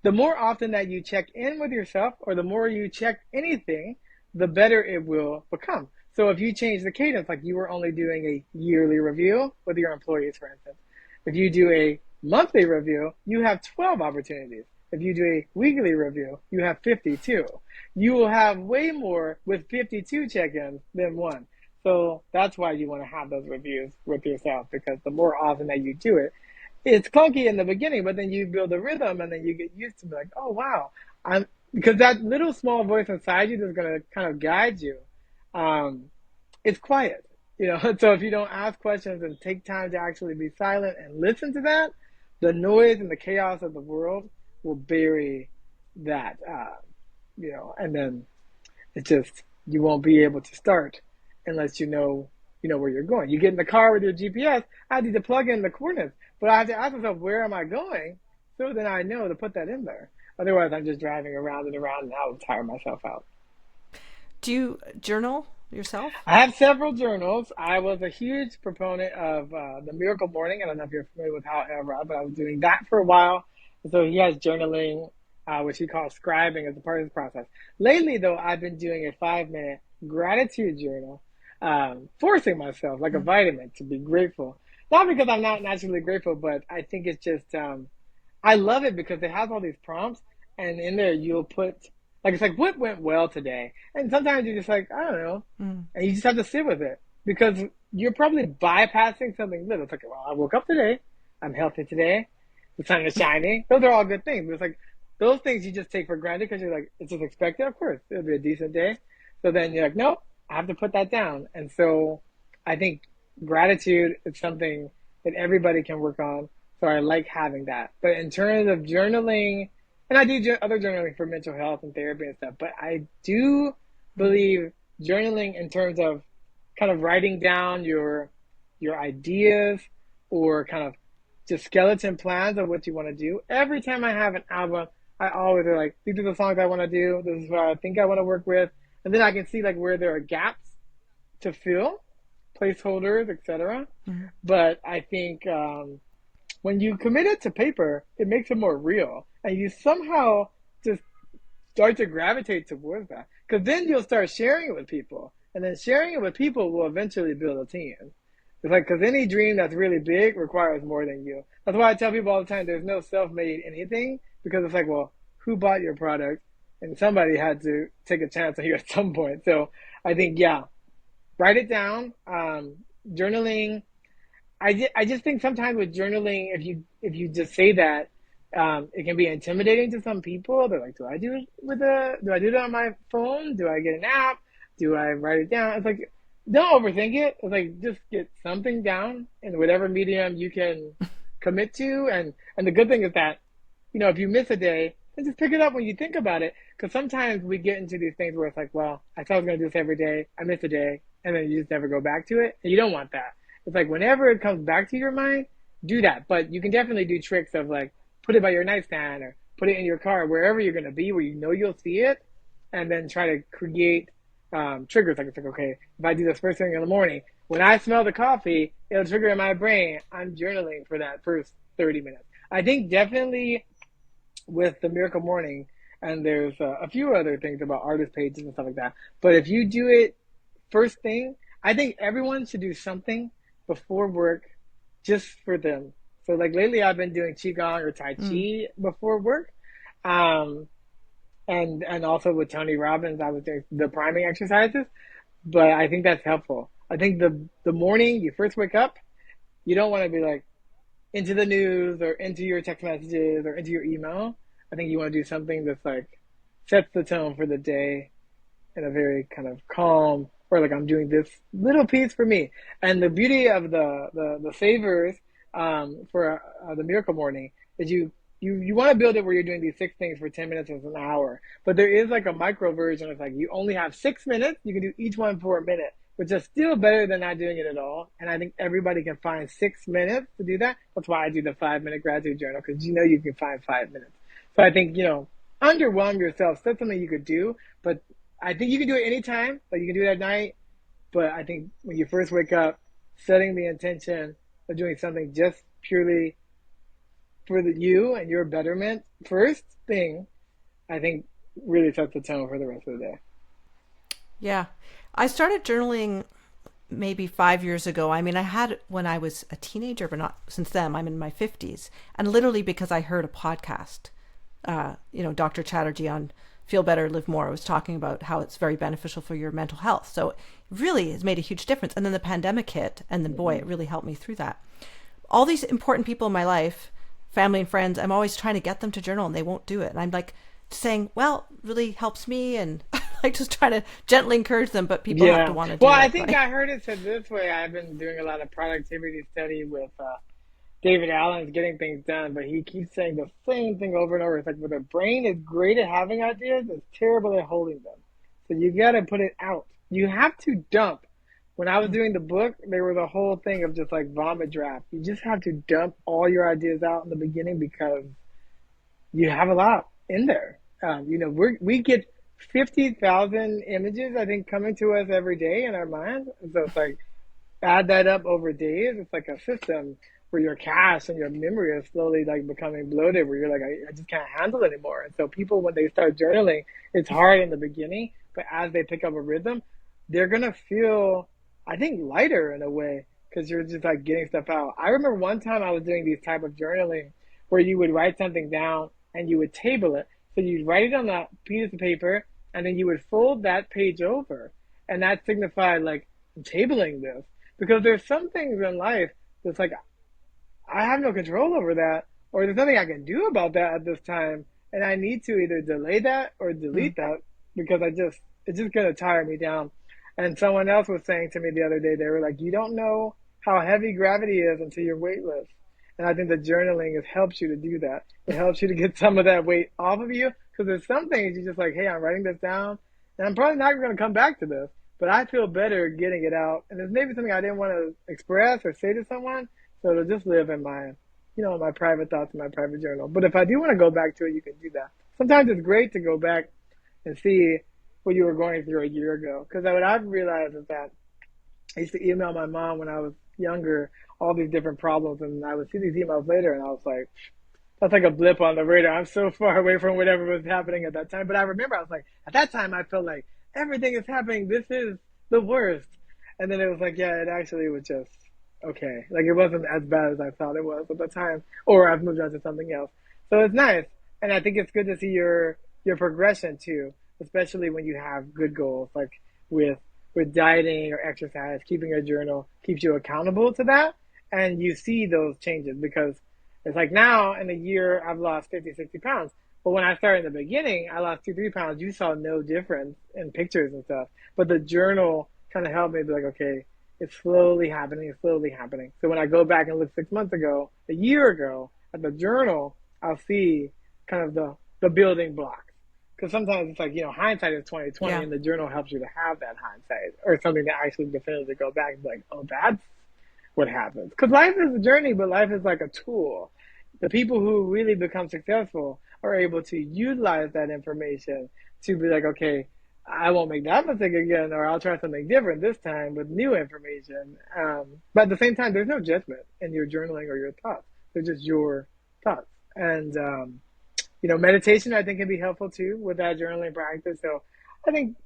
[SPEAKER 1] the more often that you check in with yourself, or the more you check anything, the better it will become. So if you change the cadence, like you were only doing a yearly review with your employees, for instance, if you do a monthly review, you have 12 opportunities. If you do a weekly review, you have 52. You will have way more with 52 check-ins than one. So that's why you want to have those reviews with yourself, because the more often that you do it, it's clunky in the beginning, but then you build a rhythm, and then you get used to it. Like, oh, wow. Because that little small voice inside you that's going to kind of guide you, it's quiet. So if you don't ask questions and take time to actually be silent and listen to that, the noise and the chaos of the world will bury that, and then you won't be able to start unless you know where you're going. You get in the car with your GPS, I need to plug in the coordinates, but I have to ask myself, where am I going? So then I know to put that in there. Otherwise, I'm just driving around and around, and I'll tire myself out.
[SPEAKER 2] Do you journal yourself?
[SPEAKER 1] I have several journals. I was a huge proponent of the Miracle Morning. I don't know if you're familiar with How Elrod, but I was doing that for a while. And so he has journaling, which he calls scribing, as a part of his process. Lately, though, I've been doing a 5-minute gratitude journal, forcing myself like a vitamin to be grateful. not because I'm not naturally grateful, but I think it's just I love it because it has all these prompts, and in there you'll put like it's like what went well today, and sometimes you're just like I don't know,
[SPEAKER 2] Mm.
[SPEAKER 1] and you just have to sit with it because you're probably bypassing something little. It's like, well, I woke up today, I'm healthy today, the sun is shining. Those are all good things. It's like those things you just take for granted because you're like it's just expected. Of course, it'll be a decent day. So then you're like, nope, I have to put that down. And so I think gratitude is something that everybody can work on. So I like having that. But in terms of journaling, and I do other journaling for mental health and therapy and stuff, but I do believe journaling in terms of kind of writing down your ideas or kind of just skeleton plans of what you want to do. Every time I have an album, I always are like, these are the songs I want to do. This is what I think I want to work with. And then I can see like where there are gaps to fill, placeholders, etc.
[SPEAKER 2] Mm-hmm.
[SPEAKER 1] But I think when you commit it to paper, it makes it more real, and you somehow just start to gravitate towards that. Because then you'll start sharing it with people, and then sharing it with people will eventually build a team. It's like because any dream that's really big requires more than you. That's why I tell people all the time: there's no self-made anything because it's like, well, who bought your product? And somebody had to take a chance on you at some point. So I think, yeah, write it down. Journaling. I just think sometimes with journaling, if you just say that, it can be intimidating to some people. They're like, do I do it do I do it on my phone? Do I get an app? Do I write it down? It's like, don't overthink it. It's like, just get something down in whatever medium you can commit to. And the good thing is that, if you miss a day, then just pick it up when you think about it. Because sometimes we get into these things where it's like, well, I thought I was going to do this every day. I missed a day. And then you just never go back to it. And you don't want that. It's like whenever it comes back to your mind, do that. But you can definitely do tricks of like, put it by your nightstand or put it in your car, wherever you're going to be, where you know you'll see it. And then try to create triggers. Like it's like, okay, if I do this first thing in the morning, when I smell the coffee, it'll trigger in my brain. I'm journaling for that first 30 minutes. I think definitely with the Miracle Morning, and there's a few other things about artist pages and stuff like that. But if you do it first thing, I think everyone should do something before work just for them. So like lately I've been doing Qigong or Tai Chi before work. And also with Tony Robbins, I was doing the priming exercises. But I think that's helpful. I think the morning you first wake up, you don't want to be like into the news or into your text messages or into your email. I think you want to do something that's like sets the tone for the day in a very kind of calm, or like I'm doing this little piece for me. And the beauty of the savers for the Miracle Morning is you want to build it where you're doing these 6 things for 10 minutes or an hour. But there is like a micro version. It's like you only have 6 minutes. You can do each one for a minute, which is still better than not doing it at all. And I think everybody can find 6 minutes to do that. That's why I do the 5-minute gratitude journal, because you can find 5 minutes. So I think, underwhelm yourself. That's something you could do, but I think you can do it anytime. Like you can do it at night. But I think when you first wake up, setting the intention of doing something just purely for you and your betterment first thing, I think really sets the tone for the rest of the day.
[SPEAKER 2] Yeah. I started journaling maybe 5 years ago. I mean, I had when I was a teenager, but not since then. I'm in my 50s. And literally because I heard a podcast, Dr. Chatterjee on Feel Better, Live More was talking about how it's very beneficial for your mental health. So it really has made a huge difference. And then the pandemic hit, and then boy, it really helped me through that. All these important people in my life, family and friends, I'm always trying to get them to journal and they won't do it. And I'm like saying, well, it really helps me. And I just try to gently encourage them, but people have to want to do it.
[SPEAKER 1] Well, I think I heard it said this way. I've been doing a lot of productivity study with David Allen's Getting Things Done, but he keeps saying the same thing over and over. It's like, well, the brain is great at having ideas, it's terrible at holding them. So you got to put it out. You have to dump. When I was doing the book, there was a whole thing of just like vomit draft. You just have to dump all your ideas out in the beginning because you have a lot in there. We get 50,000 images, I think, coming to us every day in our minds. And so it's like, add that up over days. It's like a system where your cache and your memory is slowly like becoming bloated, where you're like, I just can't handle it anymore. And so people, when they start journaling, it's hard in the beginning, but as they pick up a rhythm, they're going to feel, I think, lighter in a way, because you're just like getting stuff out. I remember one time I was doing these type of journaling where you would write something down and you would table it. So you'd write it on that piece of paper and then you would fold that page over. And that signified like, I'm tabling this. Because there's some things in life that's like, I have no control over that, or there's nothing I can do about that at this time. And I need to either delay that or delete that because it's just going to tire me down. And someone else was saying to me the other day, they were like, you don't know how heavy gravity is until you're weightless. And I think the journaling helps you to do that. It helps you to get some of that weight off of you because there's some things you're just like, hey, I'm writing this down and I'm probably not going to come back to this, but I feel better getting it out. And there's maybe something I didn't want to express or say to someone. So it'll just live in my, my private thoughts in my private journal. But if I do want to go back to it, you can do that. Sometimes it's great to go back and see what you were going through a year ago. Because what I've realized is that I used to email my mom when I was younger all these different problems, and I would see these emails later, and I was like, that's like a blip on the radar. I'm so far away from whatever was happening at that time. But I remember I was like, at that time, I felt like everything is happening. This is the worst. And then it was like, yeah, it actually was just okay. Like it wasn't as bad as I thought it was at the time, or I've moved on to something else. So it's nice. And I think it's good to see your progression too, especially when you have good goals, like with dieting or exercise. Keeping a journal keeps you accountable to that, and you see those changes because it's like now in a year I've lost 50, 60 pounds. But when I started in the beginning, I lost 2, 3 pounds. You saw no difference in pictures and stuff. But the journal kind of helped me be like, okay, it's slowly happening. It's slowly happening. So when I go back and look 6 months ago, a year ago at the journal, I'll see kind of the building blocks. Because sometimes it's like, hindsight is 20/20, and the journal helps you to have that hindsight or something to actually definitively go back and be like, oh, that's what happens. Because life is a journey, but life is like a tool. The people who really become successful are able to utilize that information to be like, okay, I won't make that mistake again, or I'll try something different this time with new information. But at the same time, there's no judgment in your journaling or your thoughts. They're just your thoughts. And, meditation, I think, can be helpful too with that journaling practice. So I think,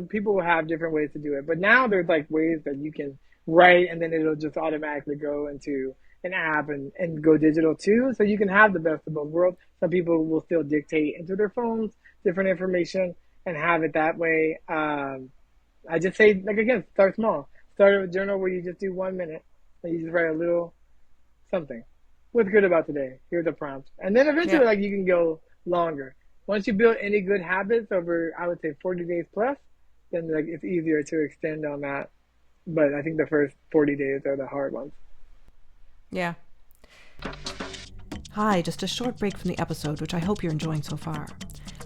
[SPEAKER 1] people will have different ways to do it. But now there's like ways that you can write and then it'll just automatically go into an app and go digital too. So you can have the best of both worlds. Some people will still dictate into their phones different information and have it that way. I just say, like, again, start small. Start a journal where you just do 1 minute and you just write a little something. What's good about today? Here's a prompt. And then eventually, like, you can go longer. Once you build any good habits over, I would say 40 days plus, then like it's easier to extend on that. But I think the first 40 days are the hard ones.
[SPEAKER 2] Yeah. Hi, just a short break from the episode, which I hope you're enjoying so far.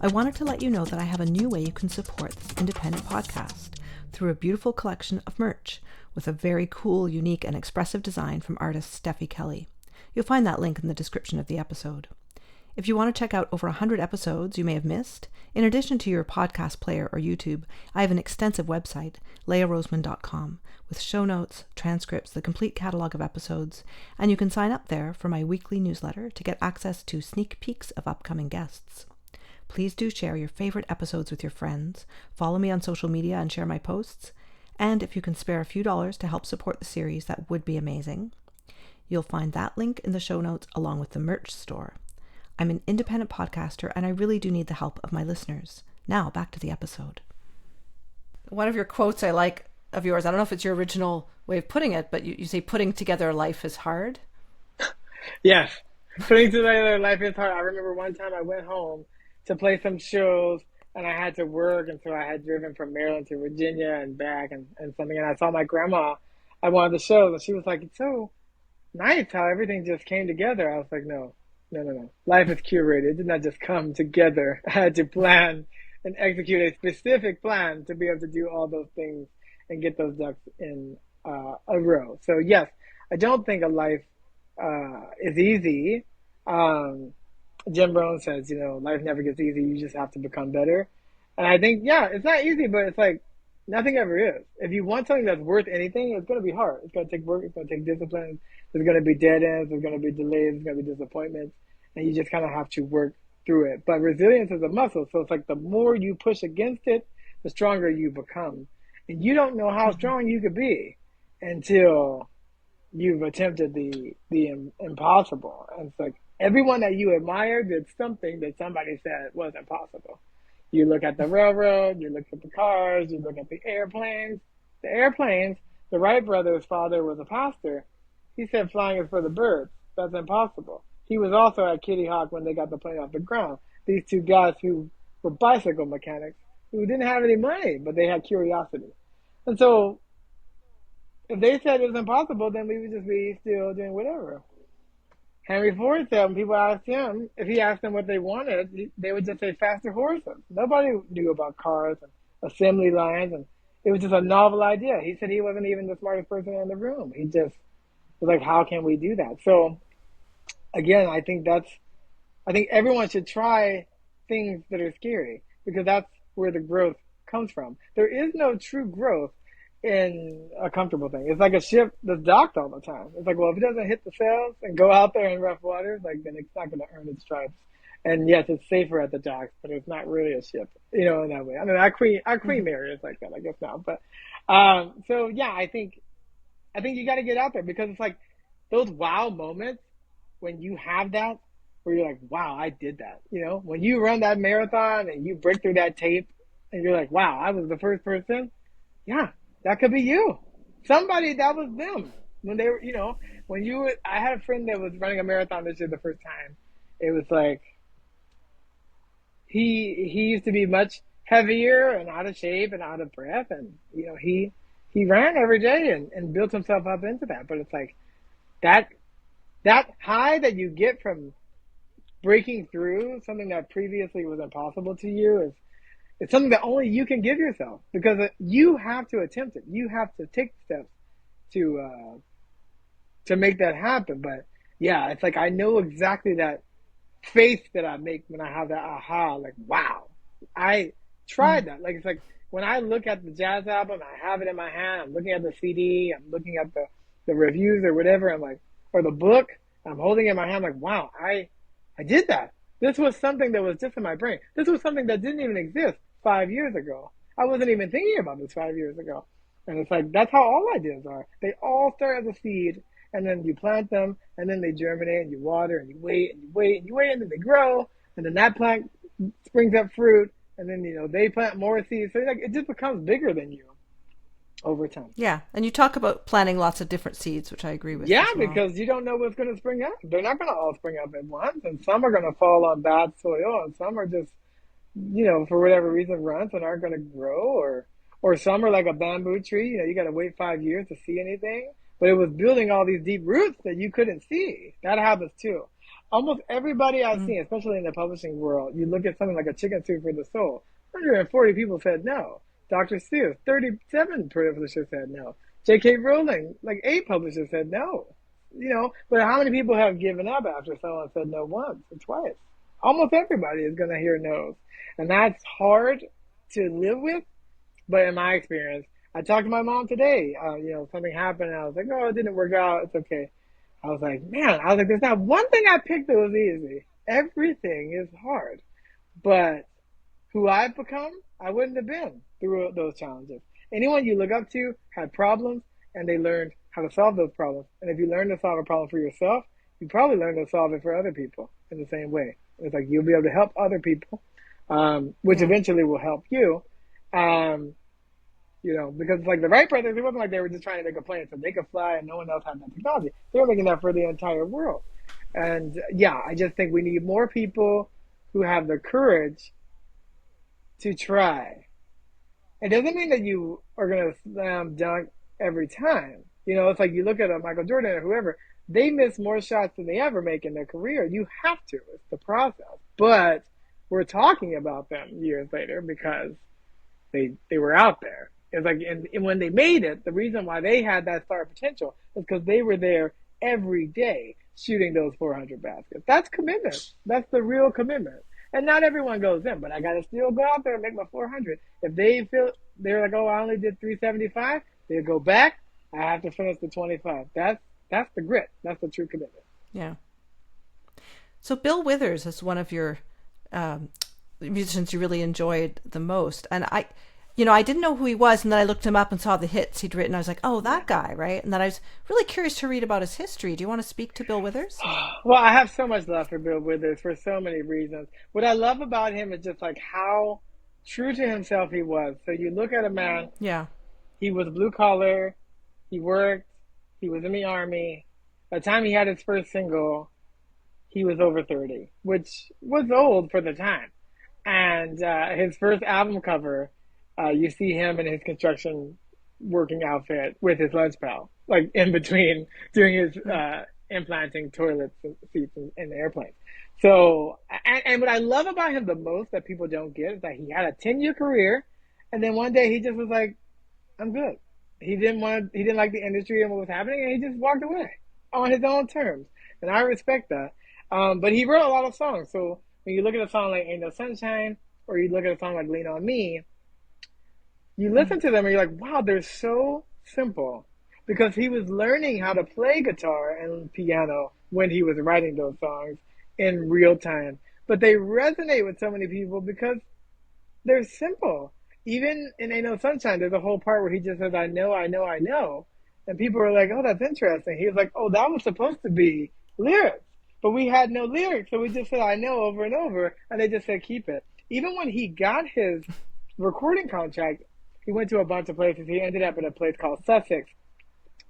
[SPEAKER 2] I wanted to let you know that I have a new way you can support this independent podcast through a beautiful collection of merch with a very cool, unique, and expressive design from artist Steffi Kelly. You'll find that link in the description of the episode. If you want to check out over 100 episodes you may have missed, in addition to your podcast player or YouTube, I have an extensive website, leahroseman.com, with show notes, transcripts, the complete catalog of episodes, and you can sign up there for my weekly newsletter to get access to sneak peeks of upcoming guests. Please do share your favorite episodes with your friends, follow me on social media and share my posts, and if you can spare a few dollars to help support the series, that would be amazing. You'll find that link in the show notes along with the merch store. I'm an independent podcaster and I really do need the help of my listeners. Now, back to the episode. One of your quotes I like of yours, I don't know if it's your original way of putting it, but you say putting together life is hard.
[SPEAKER 1] Yes, putting together life is hard. I remember one time I went home to play some shows and I had to work, and so I had driven from Maryland to Virginia and back and something, and I saw my grandma at one of the shows and she was like, it's so nice how everything just came together. I was like, no. Life is curated. It did not just come together. I had to plan and execute a specific plan to be able to do all those things and get those ducks in a row. So yes, I don't think a life is easy. Jim Brown says, life never gets easy. You just have to become better. And I think, it's not easy, but it's like nothing ever is. If you want something that's worth anything, it's going to be hard. It's going to take work. It's going to take discipline. There's going to be dead ends. There's going to be delays. There's going to be disappointments. And you just kind of have to work through it. But resilience is a muscle. So it's like the more you push against it, the stronger you become. And you don't know how strong you could be until you've attempted the impossible. And it's like everyone that you admire did something that somebody said wasn't possible. You look at the railroad, you look at the cars, you look at the airplanes. The airplanes, the Wright brothers' father was a pastor. He said flying is for the birds. That's impossible. He was also at Kitty Hawk when they got the plane off the ground. These two guys who were bicycle mechanics who didn't have any money, but they had curiosity. And so if they said it was impossible, then we would just be still doing whatever. Henry Ford said when people asked him, if he asked them what they wanted, they would just say faster horses. Nobody knew about cars and assembly lines, and it was just a novel idea. He said he wasn't even the smartest person in the room. He just was like, how can we do that? So again, I think everyone should try things that are scary because that's where the growth comes from. There is no true growth in a comfortable thing. It's like a ship that's docked all the time. It's like, well, if it doesn't hit the sails and go out there in rough waters, like then it's not going to earn its stripes. And yes, it's safer at the docks, but it's not really a ship, in that way. I mean, our Queen Mary is like that, I guess now. But so yeah, I think you got to get out there because it's like those wow moments when you have that, where you're like, wow, I did that. When you run that marathon and you break through that tape, and you're like, wow, I was the first person. Yeah. That could be you. Somebody that was them when they were, I had a friend that was running a marathon this year the first time. It was like, he used to be much heavier and out of shape and out of breath. And, he ran every day and built himself up into that. But it's like that high that you get from breaking through something that previously was impossible to you it's something that only you can give yourself because you have to attempt it. You have to take steps to make that happen. But yeah, it's like I know exactly that faith that I make when I have that aha, like, wow, I tried that. Like, it's like when I look at the jazz album, I have it in my hand, I'm looking at the CD, I'm looking at the reviews or whatever, I'm like, or the book, I'm holding it in my hand, like, wow, I did that. This was something that was just in my brain. This was something that didn't even exist 5 years ago. I wasn't even thinking about this 5 years ago. And it's like, that's how all ideas are. They all start as a seed, and then you plant them, and then they germinate, and you water, and you wait, and you wait, and you wait, and then they grow, and then that plant springs up fruit, and then, they plant more seeds. So like, it just becomes bigger than you over time.
[SPEAKER 2] Yeah, and you talk about planting lots of different seeds, which I agree with.
[SPEAKER 1] Yeah,
[SPEAKER 2] as well.
[SPEAKER 1] because you don't know what's going to spring up. They're not going to all spring up at once, and some are going to fall on bad soil, and some are just, for whatever reason, runts and aren't going to grow, or some are like a bamboo tree. You got to wait 5 years to see anything, but it was building all these deep roots that you couldn't see. That happens too. Almost everybody I've seen, especially in the publishing world, you look at something like a Chicken Soup for the Soul. 140 people said no. Dr. Seuss, 37 publishers said no. J.K. Rowling, like 8 publishers said no. But how many people have given up after someone said no once or twice? Almost everybody is going to hear no's. And that's hard to live with. But in my experience, I talked to my mom today. Something happened and I was like, oh, it didn't work out. It's okay. I was like, there's not one thing I picked that was easy. Everything is hard. But who I've become, I wouldn't have been through those challenges. Anyone you look up to had problems and they learned how to solve those problems. And if you learn to solve a problem for yourself, you probably learn to solve it for other people in the same way. It's like you'll be able to help other people, which eventually will help you. Because it's like the Wright brothers, it wasn't like they were just trying to make a plane so they could fly and no one else had that technology. They were making that for the entire world. And yeah, I just think we need more people who have the courage to try. It doesn't mean that you are going to slam dunk every time. It's like you look at a Michael Jordan or whoever, they miss more shots than they ever make in their career. You have to. It's the process. But we're talking about them years later because they were out there. It's like, and when they made it, the reason why they had that star potential is because they were there every day shooting those 400 baskets. That's commitment. That's the real commitment. And not everyone goes in, but I got to still go out there and make my 400. If they feel they're like, oh, I only did 375, they go back. I have to finish the 25. That's the grit. That's the true commitment.
[SPEAKER 2] Yeah. So Bill Withers is one of your musicians you really enjoyed the most, and I didn't know who he was, and then I looked him up and saw the hits he'd written. I was like, oh, that guy, right? And then I was really curious to read about his history. Do you want to speak to Bill Withers?
[SPEAKER 1] Well, I have so much love for Bill Withers for so many reasons. What I love about him is just like how true to himself he was. So you look at a man,
[SPEAKER 2] Yeah.
[SPEAKER 1] he was blue collar, he worked, he was in the army. By the time he had his first single, he was over 30, which was old for the time. And his first album cover, you see him in his construction working outfit with his lunch pail, like in between doing his implanting toilets and seats in the airplane. So, and what I love about him the most that people don't get is that he had a 10-year career, and then one day he just was like, I'm good. He didn't like the industry and what was happening, and he just walked away on his own terms. And I respect that. But he wrote a lot of songs. So when you look at a song like Ain't No Sunshine, or you look at a song like Lean On Me, you listen to them and you're like, wow, they're so simple. Because he was learning how to play guitar and piano when he was writing those songs in real time. But they resonate with so many people because they're simple. Even in Ain't No Sunshine, there's a whole part where he just says, I know, I know, I know. And people are like, oh, that's interesting. He was like, oh, that was supposed to be lyrics. But we had no lyrics, so we just said, I know, over and over. And they just said, keep it. Even when he got his recording contract, he went to a bunch of places. He ended up at a place called Sussex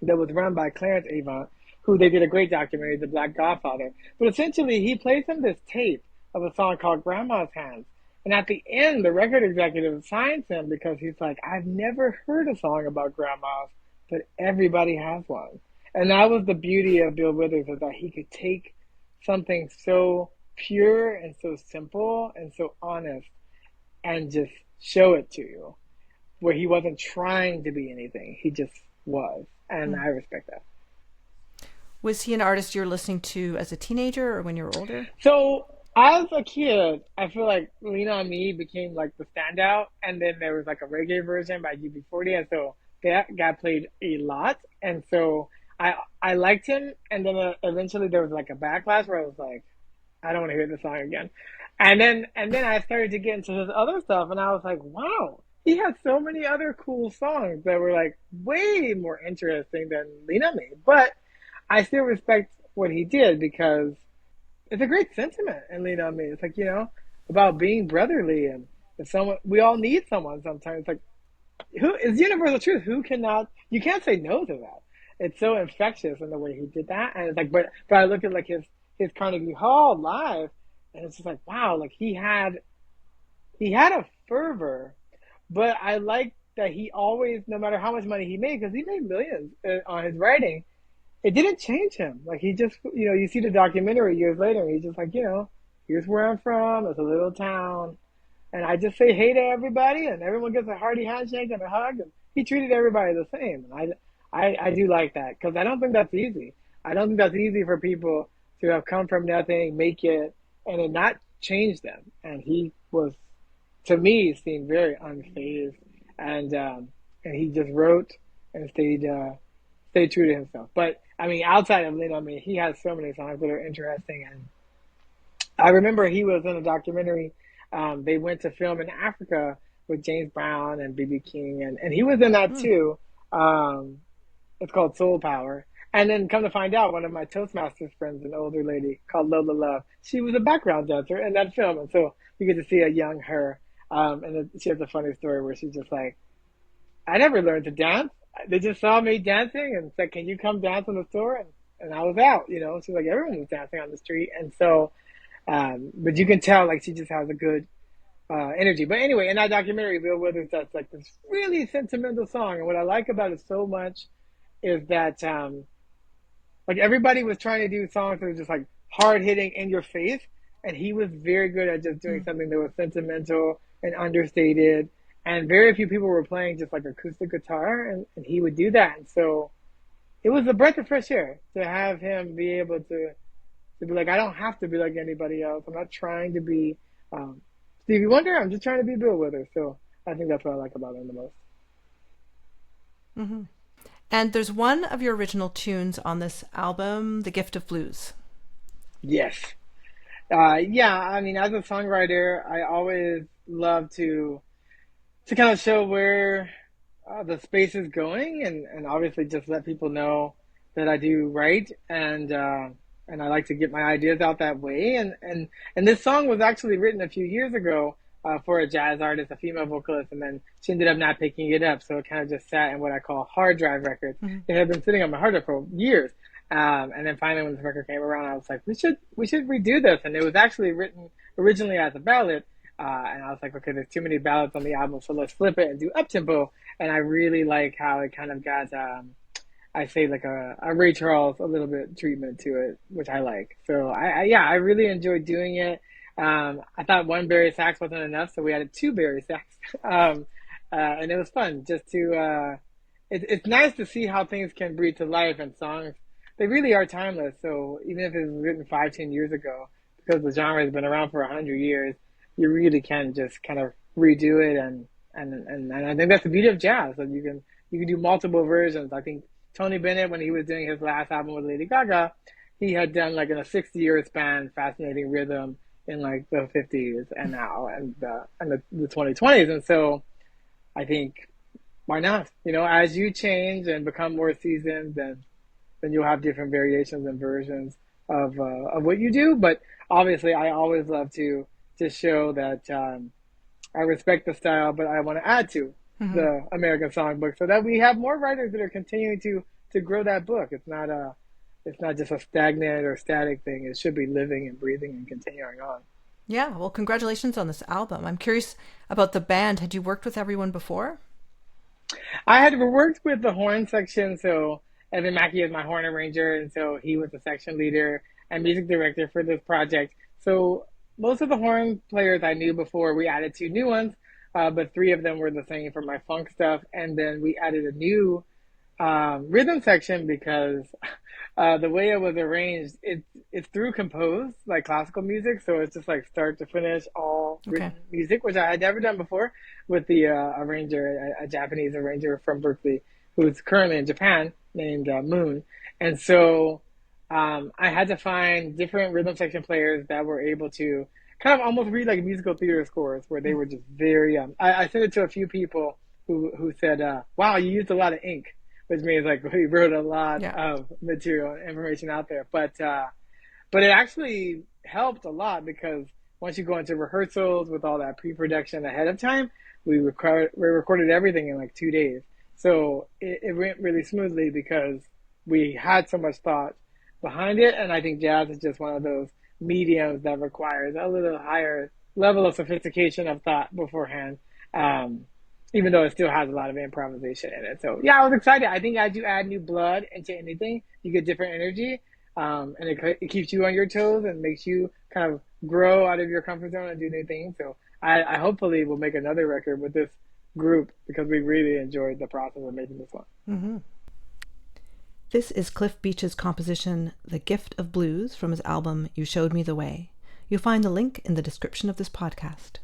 [SPEAKER 1] that was run by Clarence Avant, who they did a great documentary, The Black Godfather. But essentially, he plays him this tape of a song called Grandma's Hands. And at the end, the record executive signs him because he's like, I've never heard a song about grandmas, but everybody has one. And that was the beauty of Bill Withers, is that he could take something so pure and so simple and so honest and just show it to you, where he wasn't trying to be anything. He just was. And I respect that.
[SPEAKER 2] Was he an artist you're listening to as a teenager or when you were older?
[SPEAKER 1] So as a kid, I feel like Lean On Me became like the standout. And then there was like a reggae version by UB40. And so that got played a lot. And so I liked him. And then eventually there was like a backlash where I was like, I don't want to hear this song again. And then I started to get into his other stuff. And I was like, wow, he had so many other cool songs that were like way more interesting than Lean On Me. But I still respect what he did because it's a great sentiment in Lean On Me. It's like, about being brotherly, and if someone, we all need someone sometimes. Like, who is universal truth? You can't say no to that. It's so infectious in the way he did that. And it's like, but I look at like his Carnegie Hall live, and it's just like, wow, like he had a fervor, but I like that he always, no matter how much money he made, because he made millions on his writing, it didn't change him. Like he just, you see the documentary years later, and he's just like, here's where I'm from. It's a little town. And I just say hey to everybody, and everyone gets a hearty handshake and a hug. And he treated everybody the same. And I do like that, because I don't think that's easy. I don't think that's easy for people to have come from nothing, make it, and it not change them. And he was, to me, seemed very unfazed. And he just wrote and stayed true to himself. But I mean, outside of Lean On Me, he has so many songs that are interesting. And I remember he was in a documentary. They went to film in Africa with James Brown and B.B. King, and he was in that too. It's called Soul Power. And then come to find out, one of my Toastmasters friends, an older lady called Lola Love, she was a background dancer in that film. And so you get to see a young her. And then she has a funny story where she's just like, I never learned to dance. They just saw me dancing and said, can you come dance in the store? And I was out, She's like, everyone was dancing on the street. And so, but you can tell, like, she just has a good energy. But anyway, in that documentary, Bill Withers does like this really sentimental song. And what I like about it so much is that, like, everybody was trying to do songs that were just like hard hitting in your face. And he was very good at just doing something that was sentimental and understated. And very few people were playing just like acoustic guitar, and he would do that. And so it was a breath of fresh air to have him be able to be like, I don't have to be like anybody else. I'm not trying to be Stevie Wonder. I'm just trying to be Bill Withers. So I think that's what I like about him the most.
[SPEAKER 2] Mm-hmm. And there's one of your original tunes on this album, The Gift of Blues.
[SPEAKER 1] Yes. Yeah, I mean, as a songwriter, I always love to to kind of show where the space is going, and obviously just let people know that I do write, and I like to get my ideas out that way. And this song was actually written a few years ago for a jazz artist, a female vocalist, and then she ended up not picking it up, so it kind of just sat in what I call hard drive records.
[SPEAKER 2] Mm-hmm.
[SPEAKER 1] It had been sitting on my hard drive for years. And then finally, when this record came around, I was like, we should redo this. And it was actually written originally as a ballad. And I was like, okay, there's too many ballads on the album, so let's flip it and do up tempo. And I really like how it kind of got, I say like a Ray Charles a little bit treatment to it, which I like. So I really enjoyed doing it. I thought one Barry sax wasn't enough, so we added two Barry sax. And it was fun just to, it's nice to see how things can breathe to life, and songs, they really are timeless. So even if it was written 5-10 years ago, because the genre has been around for 100 years, you really can just kind of redo it, and I think that's the beauty of jazz. That you can do multiple versions. I think Tony Bennett, when he was doing his last album with Lady Gaga, he had done like in a 60-year span fascinating rhythm in like the 50s and now and the 2020s. And so I think, why not? You know, as you change and become more seasoned, then you'll have different variations and versions of what you do. But obviously, I always love to show that I respect the style, but I want to add to the American Songbook so that we have more writers that are continuing to grow that book. It's not just a stagnant or static thing. It should be living and breathing and continuing on.
[SPEAKER 2] Yeah, well, congratulations on this album. I'm curious about the band. Had you worked with everyone before?
[SPEAKER 1] I had worked with the horn section, so Evan Mackey is my horn arranger, and so he was the section leader and music director for this project. So most of the horn players I knew before. We added 2 new ones, but 3 of them were the same for my funk stuff. And then we added a new rhythm section because the way it was arranged, it's through composed, like classical music. So it's just like start to finish, all written music, which I had never done before with the arranger, a Japanese arranger from Berklee, who's currently in Japan, named Moon. And so I had to find different rhythm section players that were able to kind of almost read like musical theater scores, where they were just very, I sent it to a few people who said, wow, you used a lot of ink, which means like we wrote a lot of material and information out there. But it actually helped a lot, because once you go into rehearsals with all that pre-production ahead of time, we recorded everything in like 2 days. So it went really smoothly because we had so much thought behind it. And I think jazz is just one of those mediums that requires a little higher level of sophistication of thought beforehand, even though it still has a lot of improvisation in it. So yeah, I was excited. I think as you add new blood into anything, you get different energy, and it keeps you on your toes and makes you kind of grow out of your comfort zone and do new things. So I hopefully will make another record with this group, because we really enjoyed the process of making this one.
[SPEAKER 2] Mm-hmm. This is Cliff Beach's composition, The Gift of Blues, from his album You Showed Me the Way. You'll find the link in the description of this podcast.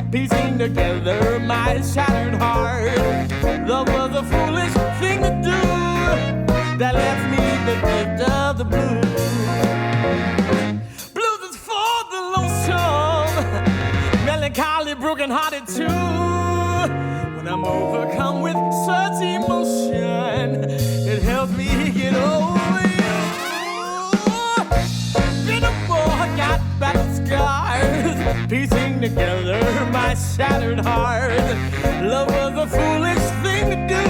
[SPEAKER 3] Piecing together my shattered heart. Love was a foolish thing to do that left me the gift of the blues. Blues is for the lonesome, melancholy, broken-hearted too. piecing together my shattered heart. Love was a foolish thing to do.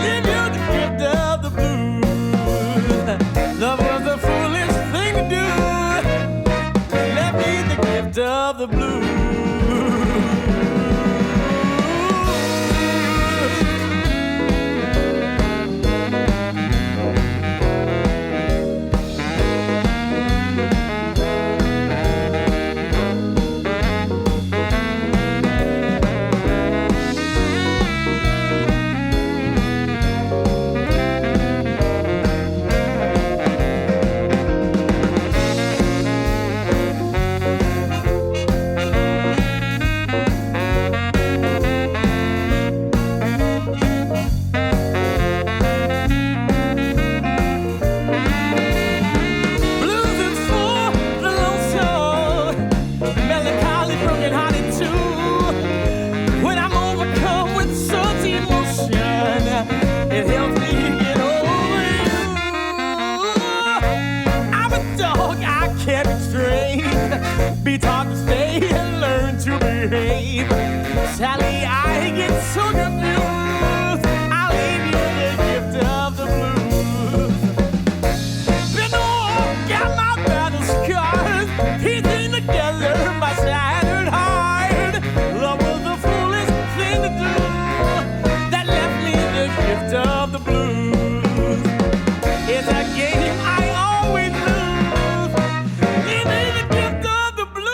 [SPEAKER 3] Give you the gift of the blues. Love was a foolish thing to do. Let me the gift of the blues. Be taught to stay and learn to behave. Sally, I get so confused. I'll leave you the gift of the blues. Been all got my battle scars, piecing together my shattered heart. Love was a foolish thing to do that left me the gift of the blues. It's a game I always lose. Give me the gift of the blues.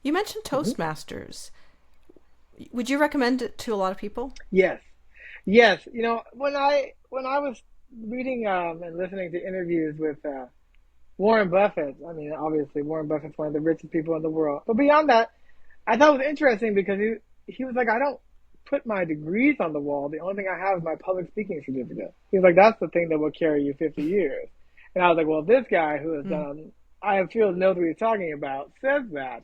[SPEAKER 2] You mentioned Toastmasters. Would you recommend it to a lot of people?
[SPEAKER 1] Yes, yes. You know, when I was reading and listening to interviews with Warren Buffett, I mean, obviously Warren Buffett's one of the richest people in the world. But beyond that, I thought it was interesting because he was like, I don't put my degrees on the wall. The only thing I have is my public speaking certificate. He was like, that's the thing that will carry you 50 years. And I was like, well, this guy who has done, I feel knows what he's talking about, says that.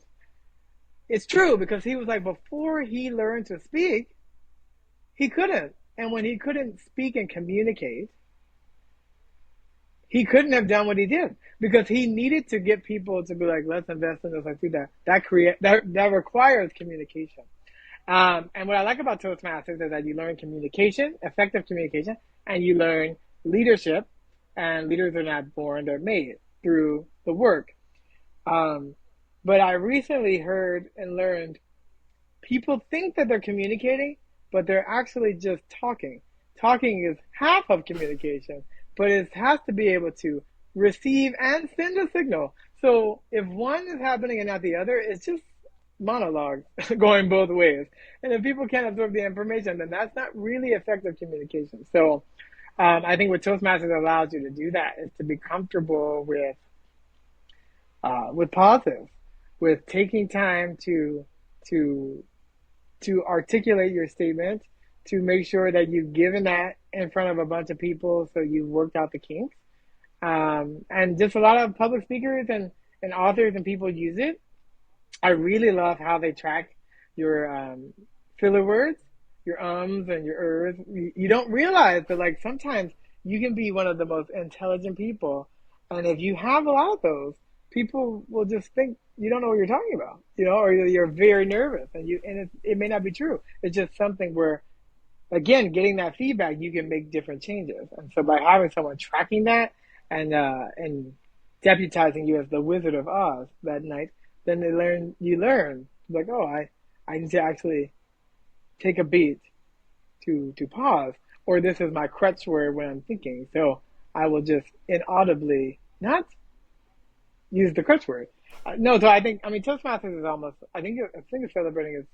[SPEAKER 1] It's true because he was like, before he learned to speak, he couldn't. And when he couldn't speak and communicate, he couldn't have done what he did because he needed to get people to be like, let's invest in this, let's do that. That requires communication. And what I like about Toastmasters is that you learn communication, effective communication, and you learn leadership. And leaders are not born, they're made through the work. But I recently heard and learned people think that they're communicating, but they're actually just talking. Talking is half of communication, but it has to be able to receive and send a signal. So if one is happening and not the other, it's just monologue going both ways. And if people can't absorb the information, then that's not really effective communication. So I think what Toastmasters allows you to do that is to be comfortable with pauses, with taking time to articulate your statement, to make sure that you've given that in front of a bunch of people so you've worked out the kinks. And just a lot of public speakers and authors and people use it. I really love how they track your filler words, your ums and your ers. You don't realize that, like, sometimes you can be one of the most intelligent people, and if you have a lot of those, people will just think you don't know what you're talking about, you know, or you're very nervous, and it may not be true. It's just something where, again, getting that feedback, you can make different changes. And so by having someone tracking that and deputizing you as the Wizard of Oz that night, then you learn like, oh, I need to actually take a beat to pause, or this is my crutch word when I'm thinking. So I will just inaudibly not use the crutch word. No, so I mean, Toastmasters is almost, I think it's celebrating its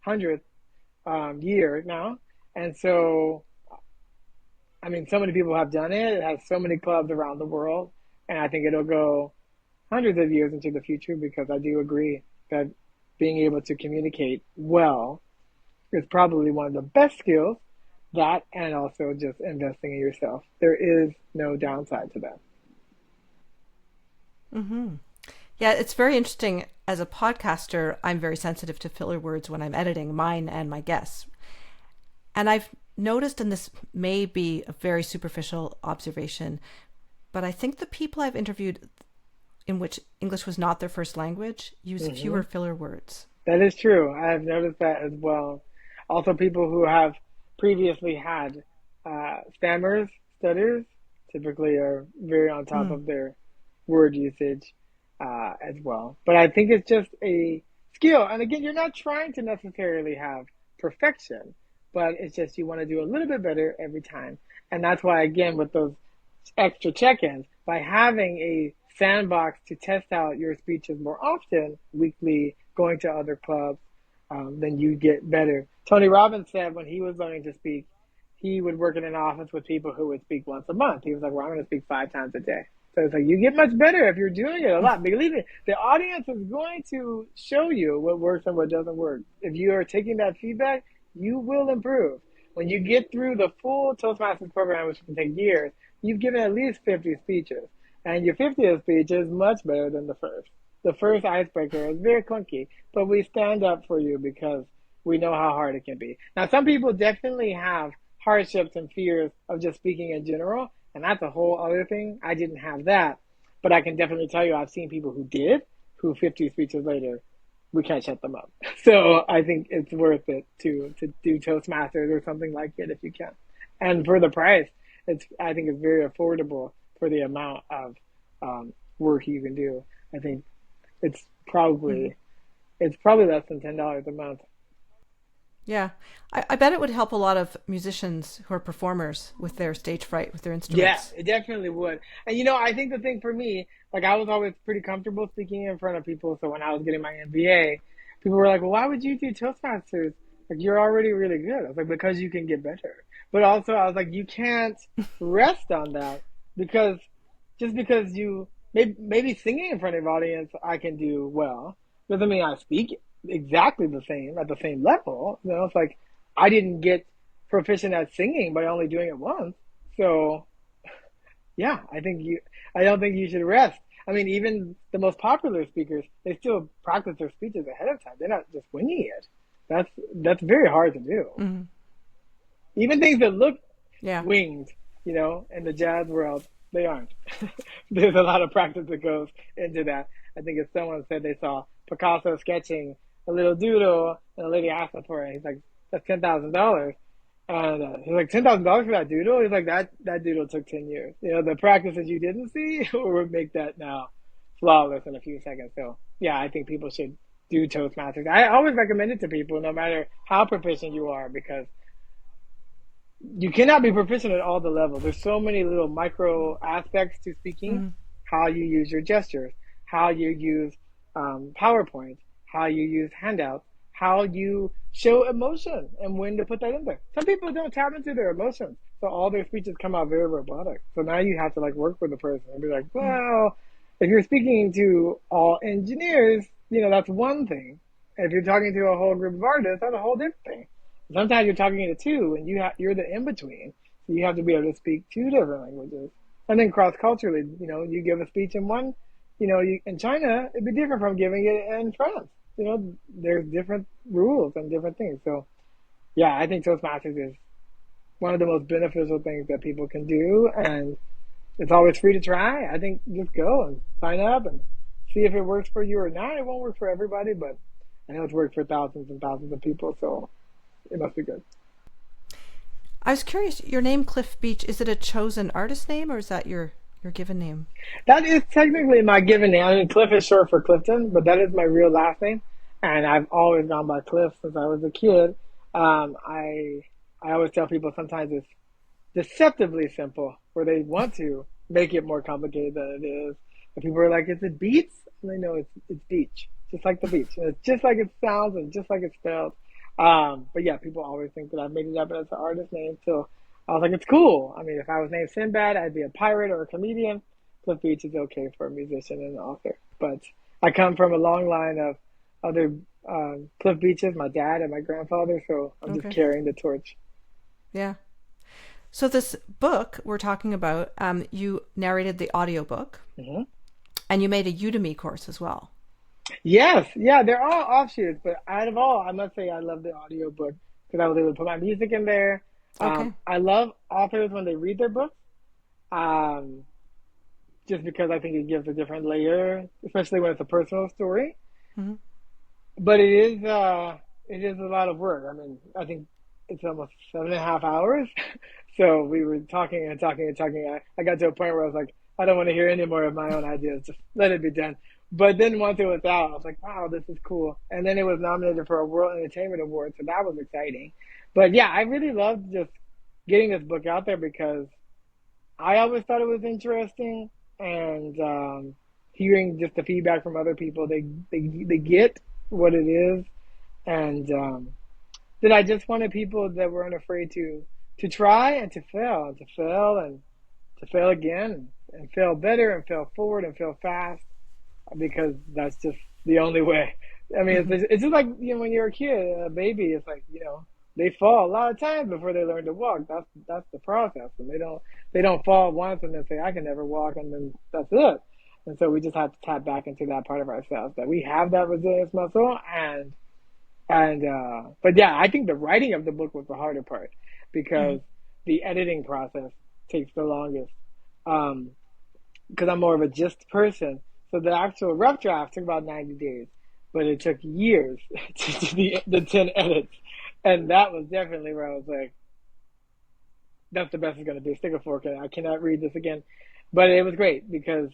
[SPEAKER 1] 100th year now. And so, I mean, so many people have done it. It has so many clubs around the world. And I think it'll go hundreds of years into the future, because I do agree that being able to communicate well is probably one of the best skills. That, and also just investing in yourself. There is no downside to that.
[SPEAKER 2] Mm-hmm. Yeah, it's very interesting. As a podcaster, I'm very sensitive to filler words when I'm editing mine and my guests. And I've noticed, and this may be a very superficial observation, but I think the people I've interviewed in which English was not their first language use fewer filler words.
[SPEAKER 1] That is true. I have noticed that as well. Also, people who have previously had stutters, typically are very on top of their word usage as well. But I think it's just a skill. And again, you're not trying to necessarily have perfection, but it's just you want to do a little bit better every time. And that's why, again, with those extra check-ins, by having a sandbox to test out your speeches more often, weekly, going to other clubs, then you get better. Tony Robbins said when he was learning to speak, he would work in an office with people who would speak once a month. He was like, well, I'm going to speak 5 times a day. So it's like, you get much better if you're doing it a lot. Believe me, the audience is going to show you what works and what doesn't work. If you are taking that feedback, you will improve. When you get through the full Toastmasters program, which can take years, you've given at least 50 speeches. And your 50th speech is much better than the first. The first icebreaker is very clunky, but we stand up for you because we know how hard it can be. Now, some people definitely have hardships and fears of just speaking in general, and that's a whole other thing. I didn't have that, but I can definitely tell you I've seen people who did, who 50 speeches later, we can't shut them up. So I think it's worth it to do Toastmasters or something like it if you can. And for the price, I think it's very affordable for the amount of work you can do. I think it's probably less than $10 a month.
[SPEAKER 2] Yeah. I bet it would help a lot of musicians who are performers with their stage fright, with their instruments.
[SPEAKER 1] Yeah, it definitely would. And I think the thing for me, like I was always pretty comfortable speaking in front of people. So when I was getting my MBA, people were like, well, why would you do Toastmasters? Like, you're already really good. I was like, because you can get better. But also I was like, you can't rest on that because just because you maybe singing in front of an audience, I can do well. Doesn't mean I speak exactly the same at the same level. It's like I didn't get proficient at singing by only doing it once. So yeah, I don't think you should rest. I mean, even the most popular speakers, they still practice their speeches ahead of time. They're not just winging it. That's very hard to do. Mm-hmm. Even things that look winged, in the jazz world, they aren't. There's a lot of practice that goes into that. I think if someone said they saw Picasso sketching a little doodle and a lady asked him for it, he's like, that's $10,000. And he's like, $10,000 for that doodle? He's like, that doodle took 10 years. The practices you didn't see would make that now flawless in a few seconds. So yeah, I think people should do Toastmasters. I always recommend it to people, no matter how proficient you are, because you cannot be proficient at all the levels. There's so many little micro aspects to speaking, how you use your gestures, how you use PowerPoint, how you use handouts, how you show emotion and when to put that in there. Some people don't tap into their emotions, so all their speeches come out very robotic. So now you have to work with the person and be like, well, if you're speaking to all engineers, that's one thing. If you're talking to a whole group of artists, that's a whole different thing. Sometimes you're talking to two and you're the in-between. So you have to be able to speak 2 different languages. And then cross-culturally, you give a speech in one, in China, it'd be different from giving it in France. There's different rules and different things. So yeah, I think Toastmasters is one of the most beneficial things that people can do. And it's always free to try. I think just go and sign up and see if it works for you or not. It won't work for everybody, but I know it's worked for thousands and thousands of people. So it must be good.
[SPEAKER 2] I was curious, your name Cliff Beach, is it a chosen artist name or is that your given name?
[SPEAKER 1] That is technically my given name. I mean, Cliff is short for Clifton, but that is my real last name. And I've always gone by Cliff since I was a kid. I always tell people sometimes it's deceptively simple, where they want to make it more complicated than it is. And people are like, is it Beats? And they know it's beach, just like the beach. And it's just like it sounds and just like it's spelled. But yeah, people always think that I've made it up as an artist name. So I was like, it's cool. I mean, if I was named Sinbad, I'd be a pirate or a comedian. Cliff Beach is okay for a musician and an author. But I come from a long line of other Cliff Beaches, my dad and my grandfather. So I'm just carrying the torch.
[SPEAKER 2] Yeah. So this book we're talking about, you narrated the audiobook, and you made a Udemy course as well.
[SPEAKER 1] Yes. Yeah, they're all offshoots. But out of all, I must say I love the audiobook because I was able to put my music in there.
[SPEAKER 2] Okay.
[SPEAKER 1] I love authors when they read their books, um, just because I think it gives a different layer, especially when it's a personal story.
[SPEAKER 2] Mm-hmm.
[SPEAKER 1] But it is a lot of work. I mean, I think it's almost 7.5 hours. So we were talking and talking and talking. I got to a point where I was like, I don't want to hear any more of my own ideas. Just let it be done. But then once it was out, I was like, wow, this is cool. And then it was nominated for a World Entertainment Award, so that was exciting. But yeah, I really loved just getting this book out there because I always thought it was interesting, and hearing just the feedback from other people, they get what it is, and that I just wanted people that weren't afraid to try and to fail and to fail and to fail again and fail better and fail forward and fail fast, because that's just the only way. I mean,
[SPEAKER 2] Mm-hmm.
[SPEAKER 1] it's just like, when you're a kid, a baby, it's like, they fall a lot of times before they learn to walk. That's the process, and they don't fall once and then say I can never walk, and then that's it. And so we just have to tap back into that part of ourselves, that we have that resilience muscle. But yeah, I think the writing of the book was the harder part,
[SPEAKER 2] Mm-hmm.
[SPEAKER 1] because the editing process takes the longest. Um, because I'm more of a gist person. So the actual rough draft took about 90 days, but it took years to do the 10 edits. And that was definitely where I was like, that's the best it's going to be. Stick a fork in it. I cannot read this again. But it was great because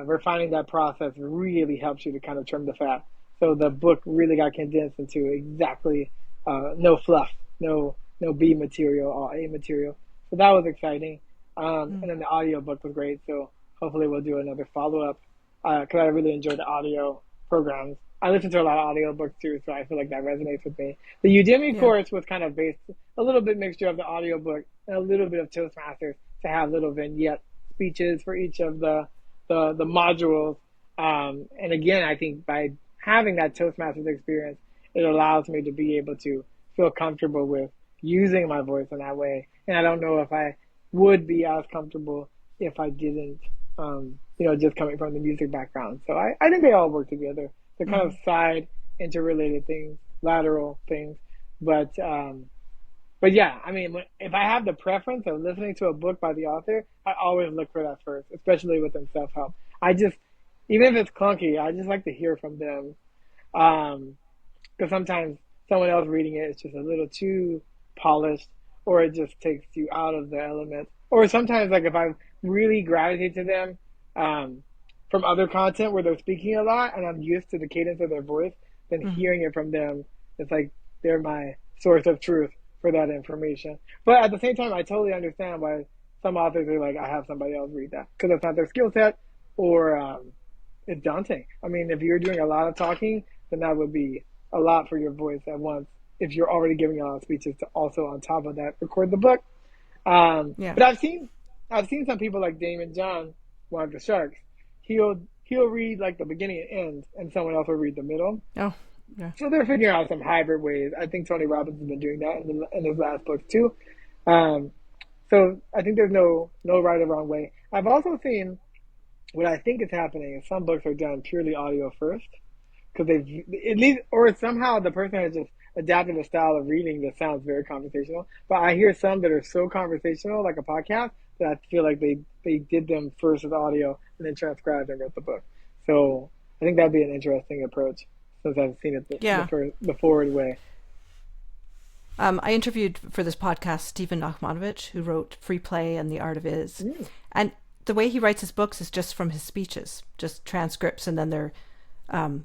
[SPEAKER 1] refining that process really helps you to kind of trim the fat. So the book really got condensed into exactly no fluff, no B material, all A material. So that was exciting. And then the audio book was great. So hopefully we'll do another follow up, because I really enjoy the audio programs. I listen to a lot of audio books too, so I feel like that resonates with me. The Udemy
[SPEAKER 2] Yeah.
[SPEAKER 1] course was kind of based a little bit mixture of the audio book and a little bit of Toastmasters, to have little vignette speeches for each of the modules. And again, I think by having that Toastmasters experience, it allows me to be able to feel comfortable with using my voice in that way. And I don't know if I would be as comfortable if I didn't, just coming from the music background. So I think they all work together. They're kind
[SPEAKER 2] Mm-hmm.
[SPEAKER 1] of side interrelated things, lateral things. But yeah, I mean, if I have the preference of listening to a book by the author, I always look for that first, especially within self help. I just, even if it's clunky, I just like to hear from them. Because sometimes someone else reading it is just a little too polished, or it just takes you out of the element. Or sometimes, like if I really gravitate to them from other content where they're speaking a lot and I'm used to the cadence of their voice, then
[SPEAKER 2] Mm-hmm.
[SPEAKER 1] hearing it from them, it's like they're my source of truth for that information. But at the same time, I totally understand why some authors are like, I have somebody else read that, because it's not their skill set, or it's daunting. I mean, if you're doing a lot of talking, then that would be a lot for your voice at once. If you're already giving a lot of speeches, to also on top of that record the book.
[SPEAKER 2] Yeah.
[SPEAKER 1] But I've seen some people like Damon John, one of the Sharks. He'll read like the beginning and end, and someone else will read the middle.
[SPEAKER 2] Oh, yeah.
[SPEAKER 1] So they're figuring out some hybrid ways. I think Tony Robbins has been doing that in his last book too. Um, so I think there's no right or wrong way. I've also seen what I think is happening is some books are done purely audio first, because they've at least, or somehow the person has just adapted a style of reading that sounds very conversational. But I hear some that are so conversational, like a podcast, that I feel like they did them first as audio and then transcribed and wrote the book. So I think that'd be an interesting approach, since I've seen it
[SPEAKER 2] Yeah.
[SPEAKER 1] the forward way.
[SPEAKER 2] I interviewed for this podcast Stephen Nachmanovich, who wrote Free Play and The Art of Is.
[SPEAKER 1] Mm.
[SPEAKER 2] And the way he writes his books is just from his speeches, just transcripts, and then they're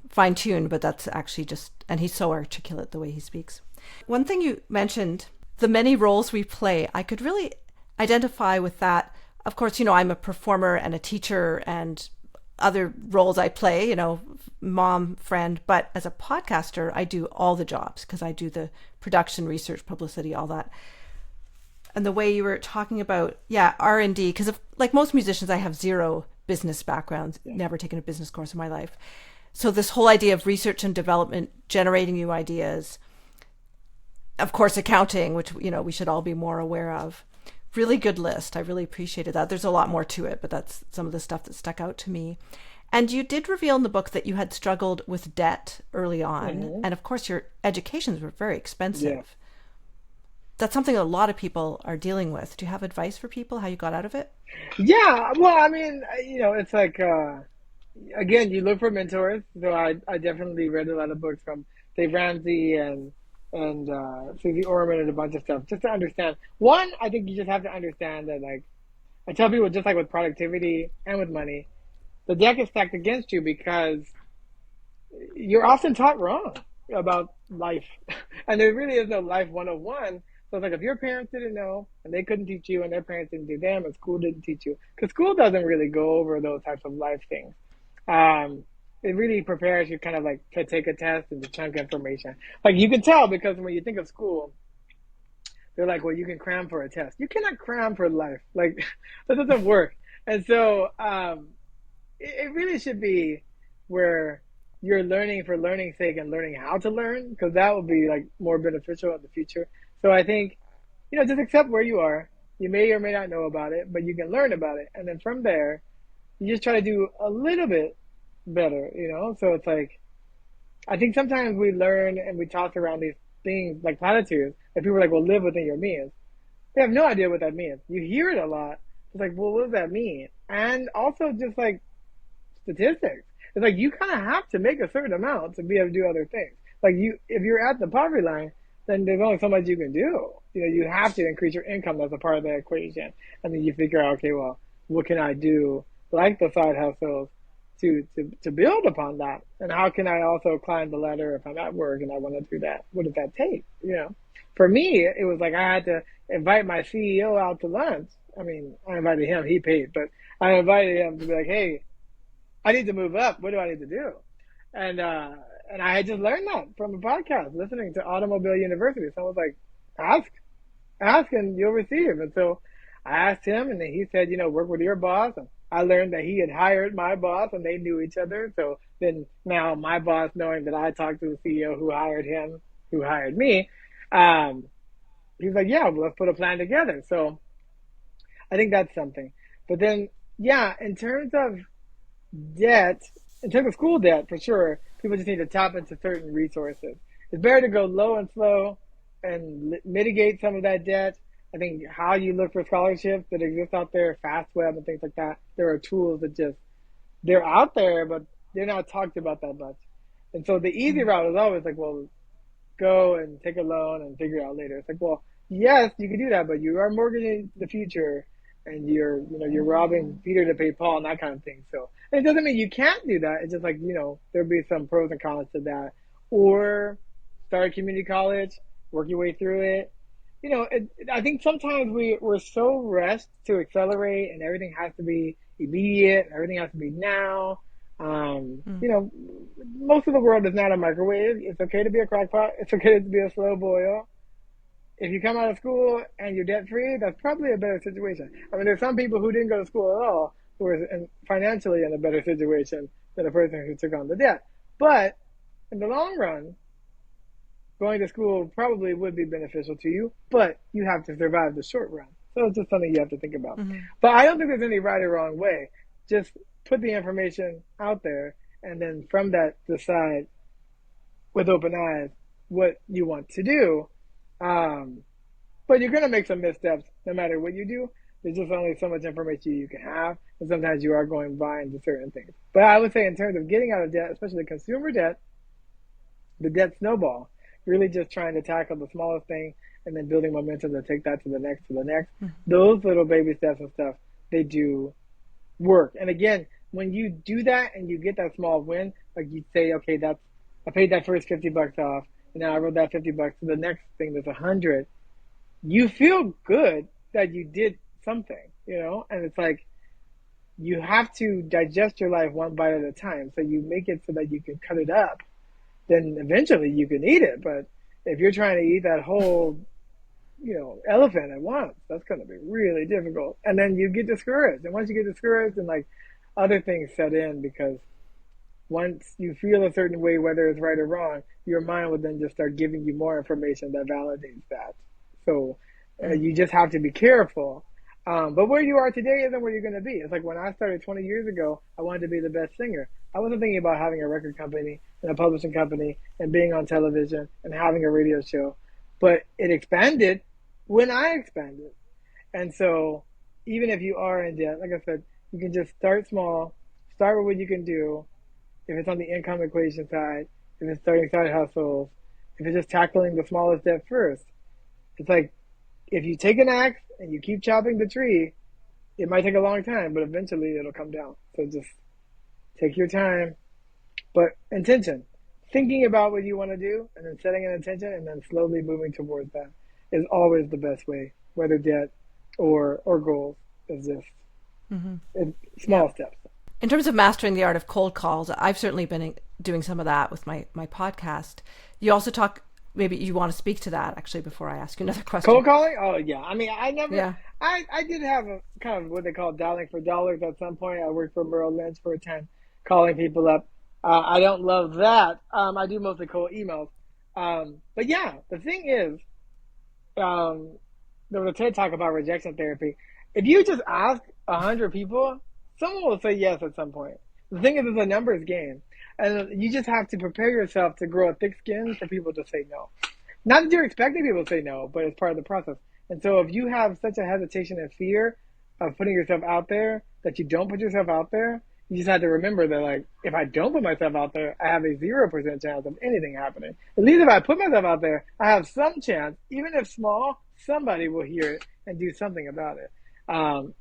[SPEAKER 2] fine-tuned, but that's actually just, and he's so articulate the way he speaks. One thing you mentioned, the many roles we play, I could really identify with that. Of course, I'm a performer and a teacher and other roles I play, mom, friend, but as a podcaster, I do all the jobs because I do the production, research, publicity, all that. And the way you were talking about, R&D, because like most musicians, I have zero business background, never taken a business course in my life. So this whole idea of research and development, generating new ideas, of course, accounting, which, we should all be more aware of. Really good list. I really appreciated that. There's a lot more to it, but that's some of the stuff that stuck out to me. And you did reveal in the book that you had struggled with debt early on.
[SPEAKER 1] Mm-hmm.
[SPEAKER 2] And of course, your educations were very expensive. that's something a lot of people are dealing with. Do you have advice for people how you got out of it?
[SPEAKER 1] Yeah, well, I mean, it's like again, you look for mentors. So I definitely read a lot of books from Dave Ramsey and Susie Orman and a bunch of stuff just to understand. One, I think you just have to understand that, like, I tell people, just like with productivity and with money, the deck is stacked against you because you're often taught wrong about life. And there really is no life 101. So it's like if your parents didn't know and they couldn't teach you and their parents didn't do them and school didn't teach you, because school doesn't really go over those types of life things. Um, it really prepares you kind of like to take a test and to chunk information. Like you can tell because when you think of school, they're like, well, you can cram for a test. You cannot cram for life. Like that doesn't work. And so it really should be where you're learning for learning's sake and learning how to learn, because that will be like more beneficial in the future. So I think, just accept where you are. You may or may not know about it, but you can learn about it. And then from there, you just try to do a little bit better. So it's like, I think sometimes we learn and we toss around these things like platitudes, and people are like, well, live within your means. They have no idea what that means. You hear it a lot. It's like, well, what does that mean? And also just like statistics. It's like you kind of have to make a certain amount to be able to do other things. Like if you're at the poverty line, then there's only so much you can do. You have to increase your income as a part of the equation. And then you figure out, okay, well, what can I do, like the side hustles, to build upon that? And how can I also climb the ladder if I'm at work and I want to do that? What does that take? For me, it was like I had to invite my CEO out to lunch. I mean, I invited him, he paid, but I invited him to be like, hey, I need to move up. What do I need to do? And I had just learned that from a podcast, listening to Automobile University. Someone was like, ask and you'll receive. And so I asked him, and then he said, work with your boss. And I learned that he had hired my boss and they knew each other. So then now my boss, knowing that I talked to the CEO who hired him, who hired me, he's like, yeah, well, let's put a plan together. So I think that's something. But then, yeah, in terms of school debt, for sure, people just need to tap into certain resources. It's better to go low and slow and mitigate some of that debt. I think how you look for scholarships that exist out there, FastWeb and things like that, there are tools that they're out there, but they're not talked about that much. And so the easy route is always like, well, go and take a loan and figure it out later. It's like, well, yes, you can do that, but you are mortgaging the future, and you're robbing Peter to pay Paul and that kind of thing. So it doesn't mean you can't do that. It's just like, there'll be some pros and cons to that. Or start a community college, work your way through it. I think sometimes we're so rushed to accelerate, and everything has to be immediate, and everything has to be now. Most of the world is not a microwave. It's okay to be a crockpot. It's okay to be a slow boil. If you come out of school and you're debt free, that's probably a better situation. I mean, there's some people who didn't go to school at all who are financially in a better situation than a person who took on the debt. But in the long run, going to school probably would be beneficial to you, but you have to survive the short run. So it's just something you have to think about. Mm-hmm. But I don't think there's any right or wrong way. Just put the information out there, and then from that, decide with open eyes what you want to do. But you're going to make some missteps no matter what you do. There's just only so much information you can have, and sometimes you are going blind to certain things. But I would say in terms of getting out of debt, especially consumer debt, the debt snowball, really just trying to tackle the smallest thing and then building momentum to take that to the next. Mm-hmm. Those little baby steps and stuff, they do work. And again, when you do that and you get that small win, like you say, okay, I paid that first $50 off, and now I wrote that $50 to the next thing that's 100. You feel good that you did something, and it's like you have to digest your life one bite at a time. So you make it so that you can cut it up. Then eventually you can eat it. But if you're trying to eat that whole, elephant at once, that's going to be really difficult. And then you get discouraged. And once you get discouraged, then like other things set in, because once you feel a certain way, whether it's right or wrong, your mind will then just start giving you more information that validates that. So you just have to be careful. But where you are today isn't where you're going to be. It's like when I started 20 years ago, I wanted to be the best singer. I wasn't thinking about having a record company and a publishing company and being on television and having a radio show. But it expanded when I expanded. And so even if you are in debt, like I said, you can just start small, start with what you can do. If it's on the income equation side, if it's starting side hustles, if it's just tackling the smallest debt first, it's like if you take an axe and you keep chopping the tree, it might take a long time, but eventually it'll come down. So just take your time, but intention, thinking about what you want to do and then setting an intention and then slowly moving towards that is always the best way, whether debt or goals is just small steps.
[SPEAKER 2] In terms of mastering the art of cold calls, I've certainly been doing some of that with my podcast. You also talk, maybe you want to speak to that actually before I ask you another question.
[SPEAKER 1] Cold calling? Oh yeah. I mean, I did have a kind of what they call dialing for dollars at some point. I worked for Merrill Lynch for a time, calling people up. I don't love that. I do mostly cold emails. But yeah, the thing is, there was a TED talk about rejection therapy. If you just ask 100 people, someone will say yes at some point. The thing is, it's a numbers game. And you just have to prepare yourself to grow a thick skin for people to say no. Not that you're expecting people to say no, but it's part of the process. And so if you have such a hesitation and fear of putting yourself out there that you don't put yourself out there, you just have to remember that, like, if I don't put myself out there, I have a 0% chance of anything happening. At least if I put myself out there, I have some chance, even if small, somebody will hear it and do something about it.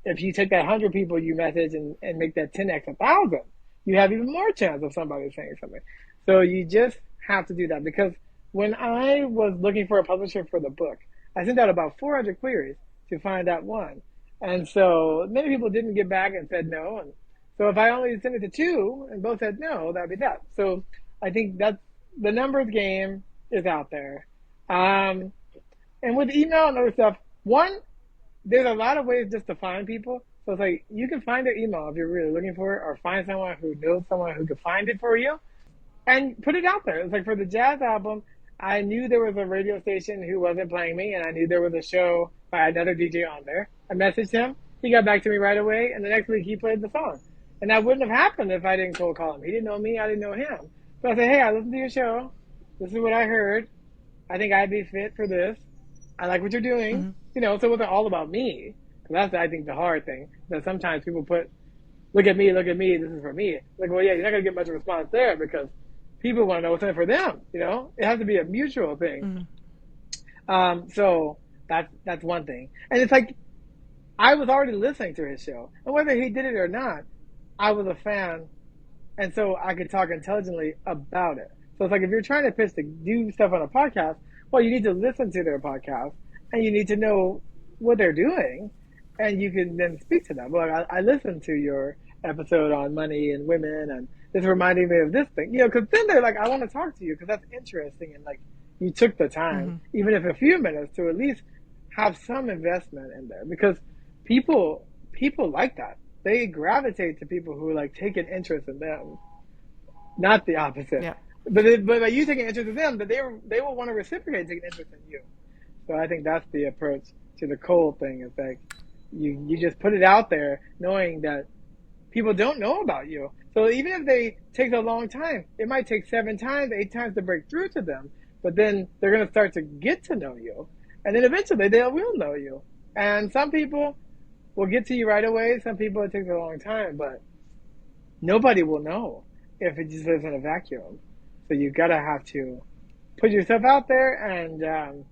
[SPEAKER 1] If you take that 100 people you message and make that 10x 1,000, you have even more chance of somebody saying something. So you just have to do that, because when I was looking for a publisher for the book, I sent out about 400 queries to find out one. And so many people didn't get back and said no. And so if I only sent it to 2 and both said no, that'd be that. So I think that's the numbers game is out there. And with email and other stuff, one, there's a lot of ways just to find people. So it's like you can find their email if you're really looking for it, or find someone who knows someone who could find it for you and put it out there. It's like for the jazz album, I knew there was a radio station who wasn't playing me, and I knew there was a show by another DJ on there. I messaged him. He got back to me right away, and the next week he played the song. And that wouldn't have happened if I didn't cold call him. He didn't know me. I didn't know him. So I said, hey, I listened to your show. This is what I heard. I think I'd be fit for this. I like what you're doing. Mm-hmm. You know, so it wasn't all about me. That's, I think, the hard thing. That sometimes people put, look at me, this is for me. Like, well, yeah, you're not going to get much response there because people want to know what's in it for them, you know? It has to be a mutual thing. Mm-hmm. So that's one thing. And it's like, I was already listening to his show. And whether he did it or not, I was a fan. And so I could talk intelligently about it. So it's like, if you're trying to pitch to do stuff on a podcast, well, you need to listen to their podcast and you need to know what they're doing. And you can then speak to them. Well, I listened to your episode on money and women, and this reminded me of this thing. You know, because then they're like, I want to talk to you because that's interesting. And like, you took the time, even if a few minutes, to at least have some investment in there. Because people like that. They gravitate to people who like take an interest in them, not the opposite. Yeah. But by you taking interest in them, that they will want to reciprocate taking interest in you. So I think that's the approach to the cold thing. It's like, you just put it out there knowing that people don't know about you. So even if they take a long time, it might take 7 times, 8 times to break through to them, but then they're going to start to get to know you. And then eventually they will know you. And some people will get to you right away. Some people, it takes a long time, but nobody will know if it just lives in a vacuum. So you got to have to put yourself out there, and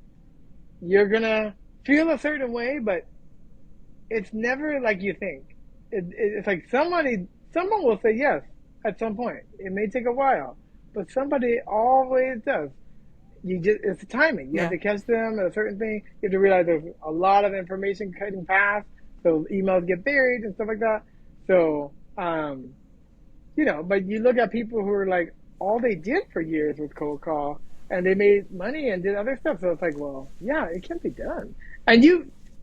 [SPEAKER 1] you're going to feel a certain way, but it's never like you think. It's like someone will say yes at some point. It may take a while, but somebody always does. It's the timing. You have to catch them at a certain thing. You have to realize there's a lot of information cutting past, so emails get buried and stuff like that. So, you know, but you look at people who are like, all they did for years was cold call, and they made money and did other stuff. So it's like, well, yeah, it can be done. And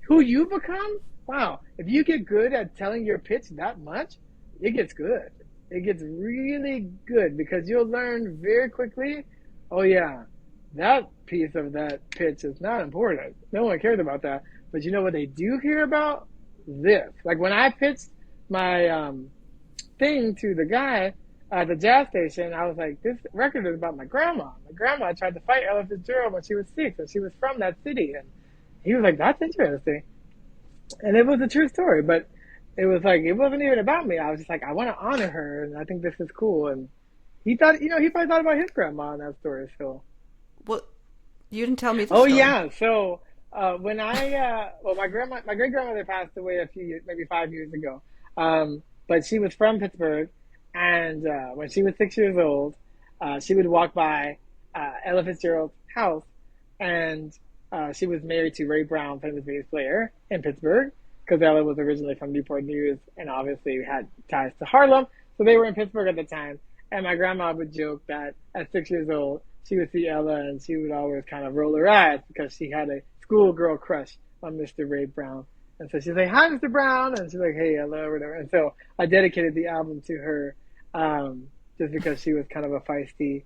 [SPEAKER 1] who you become, wow, if you get good at telling your pitch that much, it gets good. It gets really good because you'll learn very quickly, oh yeah, that piece of that pitch is not important. No one cares about that. But you know what they do care about? This. Like when I pitched my thing to the guy at the jazz station, I was like, this record is about my grandma. My grandma tried to fight Ella Fitzgerald when she was 6, and she was from that city. And he was like, that's interesting. And it was a true story, but it was like, it wasn't even about me. I was just like, I want to honor her, and I think this is cool. And he thought, he probably thought about his grandma in that story. So,
[SPEAKER 2] Well, you didn't tell me the
[SPEAKER 1] oh
[SPEAKER 2] story.
[SPEAKER 1] yeah. So, when well, my great grandmother passed away a few years, maybe 5 years ago. But she was from Pittsburgh, and when she was 6 years old, she would walk by Ella Fitzgerald's house, and she was married to Ray Brown, famous bass player in Pittsburgh, because Ella was originally from Newport News and obviously had ties to Harlem. So they were in Pittsburgh at the time. And my grandma would joke that at 6 years old, she would see Ella and she would always kind of roll her eyes because she had a schoolgirl crush on Mr. Ray Brown. And so she'd say, hi, Mr. Brown. And she's like, hey, Ella, or whatever. And so I dedicated the album to her, just because she was kind of a feisty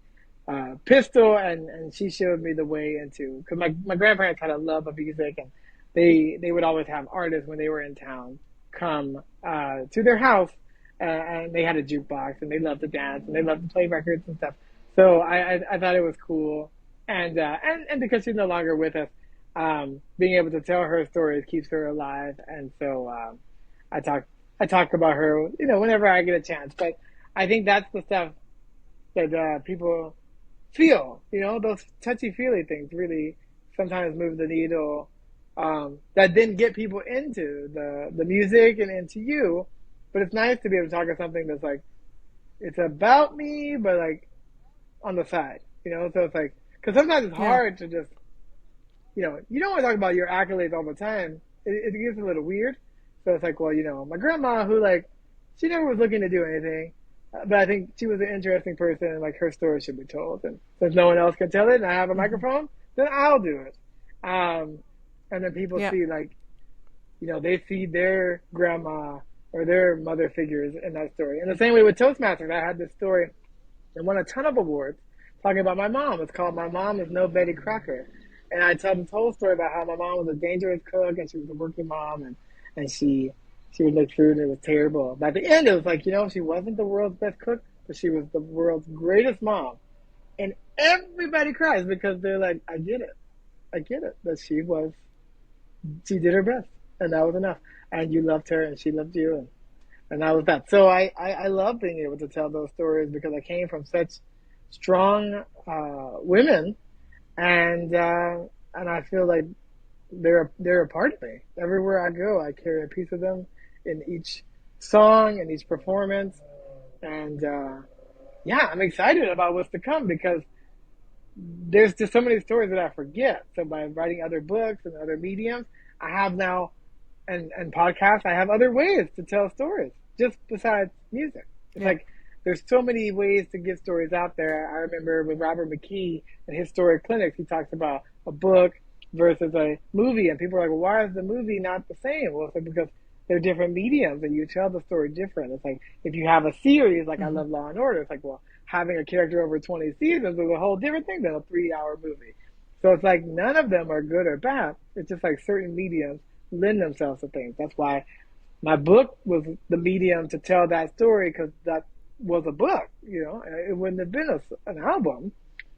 [SPEAKER 1] pistol, and she showed me the way into, because my grandparents had a love of music, and they would always have artists when they were in town come to their house, and they had a jukebox, and they loved to dance, and they loved to play records and stuff. So I thought it was cool, and because she's no longer with us, being able to tell her stories keeps her alive, and so I talk about her, whenever I get a chance. But I think that's the stuff that people feel, those touchy-feely things really sometimes move the needle, that didn't get people into the music and into you. But it's nice to be able to talk about something that's like, it's about me, but like on the side, so it's like, because sometimes it's
[SPEAKER 2] Yeah.
[SPEAKER 1] hard to just, you don't want to talk about your accolades all the time. It gets a little weird. So it's like, well, my grandma, who, like, she never was looking to do anything, but I think she was an interesting person, and like her story should be told. And since no one else can tell it, and I have a microphone, then I'll do it. And then people
[SPEAKER 2] Yeah.
[SPEAKER 1] see, like, they see their grandma or their mother figures in that story. And the same way with Toastmasters, I had this story and won a ton of awards talking about my mom. It's called "My Mom Is No Betty Crocker," and I tell this whole story about how my mom was a dangerous cook, and she was a working mom, and she would make food, and it was terrible. But at the end, it was like, she wasn't the world's best cook, but she was the world's greatest mom. And everybody cries because they're like, I get it, that she did her best, and that was enough. And you loved her, and she loved you, and that was that. So I love being able to tell those stories because I came from such strong women, and I feel like they're a part of me. Everywhere I go, I carry a piece of them in each song and each performance, and yeah, I'm excited about what's to come because there's just so many stories that I forget. So by writing other books and other mediums, I have now, and podcasts, I have other ways to tell stories just besides music. It's
[SPEAKER 2] Yeah.
[SPEAKER 1] like there's so many ways to get stories out there. I remember with Robert McKee and his story clinics, he talks about a book versus a movie, and people are like, well, why is the movie not the same? Well, it's like, because they're different mediums and you tell the story different. It's like if you have a series, like I love Law and Order, it's like, well, having a character over 20 seasons is a whole different thing than a 3-hour movie. So it's like none of them are good or bad. It's just like certain mediums lend themselves to things. That's why my book was the medium to tell that story, because that was a book, it wouldn't have been an album.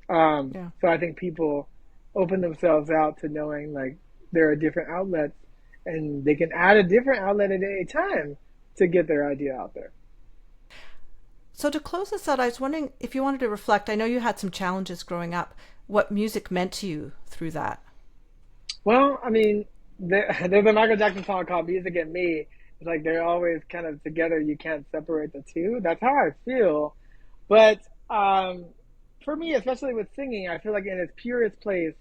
[SPEAKER 2] Yeah.
[SPEAKER 1] So I think people open themselves out to knowing like there are different outlets, and they can add a different outlet at any time to get their idea out there.
[SPEAKER 2] So to close this out, I was wondering if you wanted to reflect. I know you had some challenges growing up. What music meant to you through that?
[SPEAKER 1] Well, I mean, there's a Michael Jackson song called "Music and Me." It's like they're always kind of together. You can't separate the two. That's how I feel. But for me, especially with singing, I feel like in its purest place,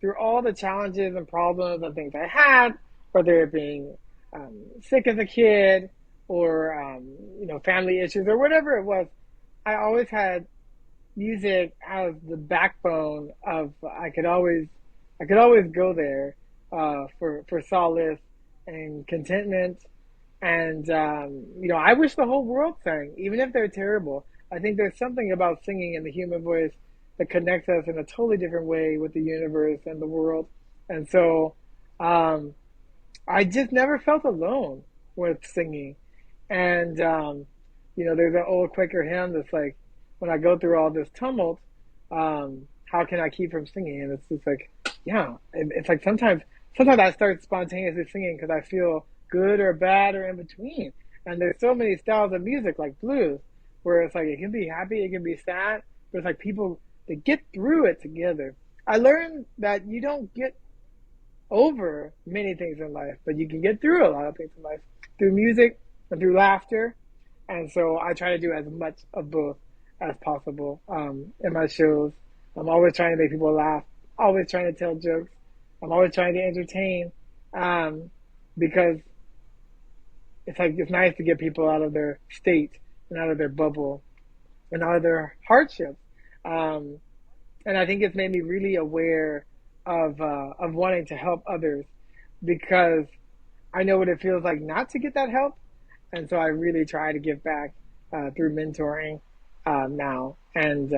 [SPEAKER 1] through all the challenges and problems and things I had, whether it being sick as a kid or family issues or whatever it was, I always had music as the backbone of I could always go there for solace and contentment. And I wish the whole world sang, even if they're terrible. I think there's something about singing in the human voice that connects us in a totally different way with the universe and the world. And so I just never felt alone with singing. And there's an old Quaker hymn that's like, when I go through all this tumult, how can I keep from singing? And it's just like, yeah, it's like sometimes sometimes I start spontaneously singing because I feel good or bad or in between. And there's so many styles of music like blues where it's like it can be happy, it can be sad, but it's like people they get through it together. I learned that you don't get over many things in life, but you can get through a lot of things in life through music and through laughter. And so I try to do as much of both as possible in my shows. I'm always trying to make people laugh, always trying to tell jokes. I'm always trying to entertain because it's like it's nice to get people out of their state and out of their bubble and out of their hardships. And I think it's made me really aware of wanting to help others because I know what it feels like not to get that help, and so I really try to give back through mentoring now, and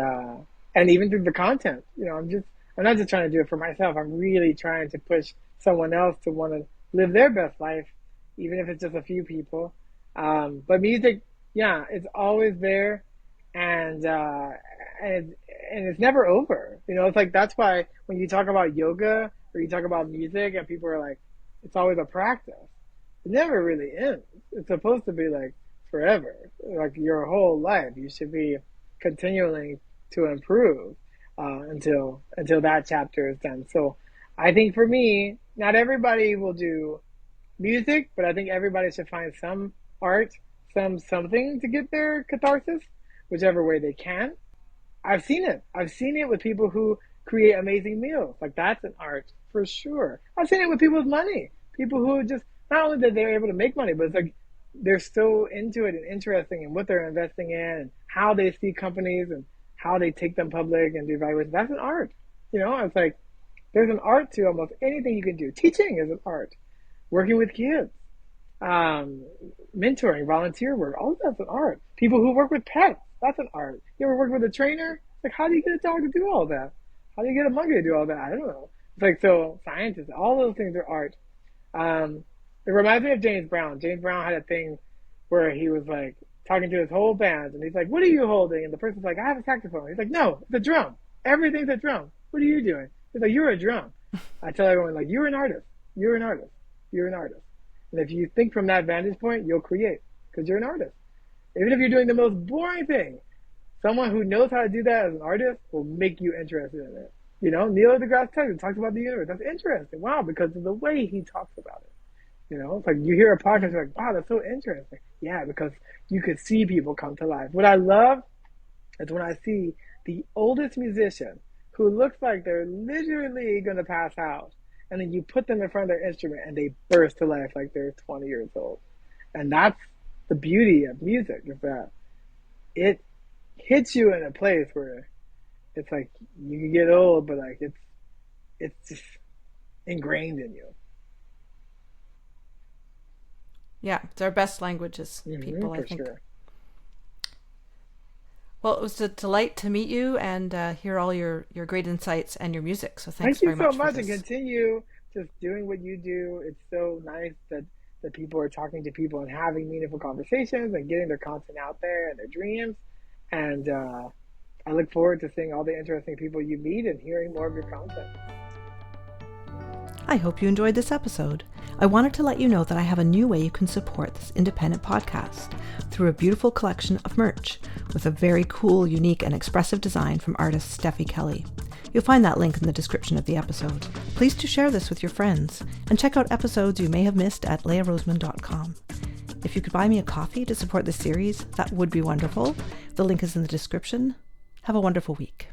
[SPEAKER 1] even through the content. You know, I'm not just trying to do it for myself. I'm really trying to push someone else to want to live their best life, even if it's just a few people. But music, yeah, it's always there, and it's never over. You know, it's like that's why when you talk about yoga or you talk about music and people are like, it's always a practice. It never really ends. It's supposed to be like forever, like your whole life. You should be continuing to improve until that chapter is done. So I think for me, not everybody will do music, but I think everybody should find some art, something to get their catharsis, whichever way they can. I've seen it. I've seen it with people who create amazing meals. Like that's an art for sure. I've seen it with people with money. People who just not only that they're able to make money, but it's like they're so into it and interesting in what they're investing in and how they see companies and how they take them public and do evaluation. That's an art. You know, it's like there's an art to almost anything you can do. Teaching is an art. Working with kids, mentoring, volunteer work, all of that's an art. People who work with pets, that's an art. You ever work with a trainer? Like, how do you get a dog to do all that? How do you get a monkey to do all that? I don't know. It's like, so scientists, all those things are art. It reminds me of James Brown. James Brown had a thing where he was like talking to his whole band and he's like, what are you holding? And the person's like, I have a saxophone. He's like, no, it's a drum. Everything's a drum. What are you doing? He's like, you're a drum. I tell everyone, like, you're an artist. You're an artist. You're an artist. And if you think from that vantage point, you'll create because you're an artist. Even if you're doing the most boring thing, someone who knows how to do that as an artist will make you interested in it. You know, Neil deGrasse Tyson talks about the universe. That's interesting. Wow, because of the way he talks about it. You know, it's like you hear a podcast, you're like, wow, that's so interesting. Yeah, because you could see people come to life. What I love is when I see the oldest musician who looks like they're literally going to pass out, and then you put them in front of their instrument and they burst to life like they're 20 years old. And that's the beauty of music, is that it hits you in a place where it's like you can get old, but like it's just ingrained in you.
[SPEAKER 2] Yeah, it's our best language as people, I think.
[SPEAKER 1] Sure.
[SPEAKER 2] Well, it was a delight to meet you and hear all your great insights and your music. So thanks very much.
[SPEAKER 1] Thank you so much,
[SPEAKER 2] for
[SPEAKER 1] and
[SPEAKER 2] this.
[SPEAKER 1] continue just doing what you do. It's so nice that people are talking to people and having meaningful conversations and getting their content out there and their dreams. And I look forward to seeing all the interesting people you meet and hearing more of your content.
[SPEAKER 2] I hope you enjoyed this episode. I wanted to let you know that I have a new way you can support this independent podcast through a beautiful collection of merch with a very cool, unique, and expressive design from artist Steffi Kelly. You'll find that link in the description of the episode. Please do share this with your friends and check out episodes you may have missed at leahroseman.com. If you could buy me a coffee to support this series, that would be wonderful. The link is in the description. Have a wonderful week.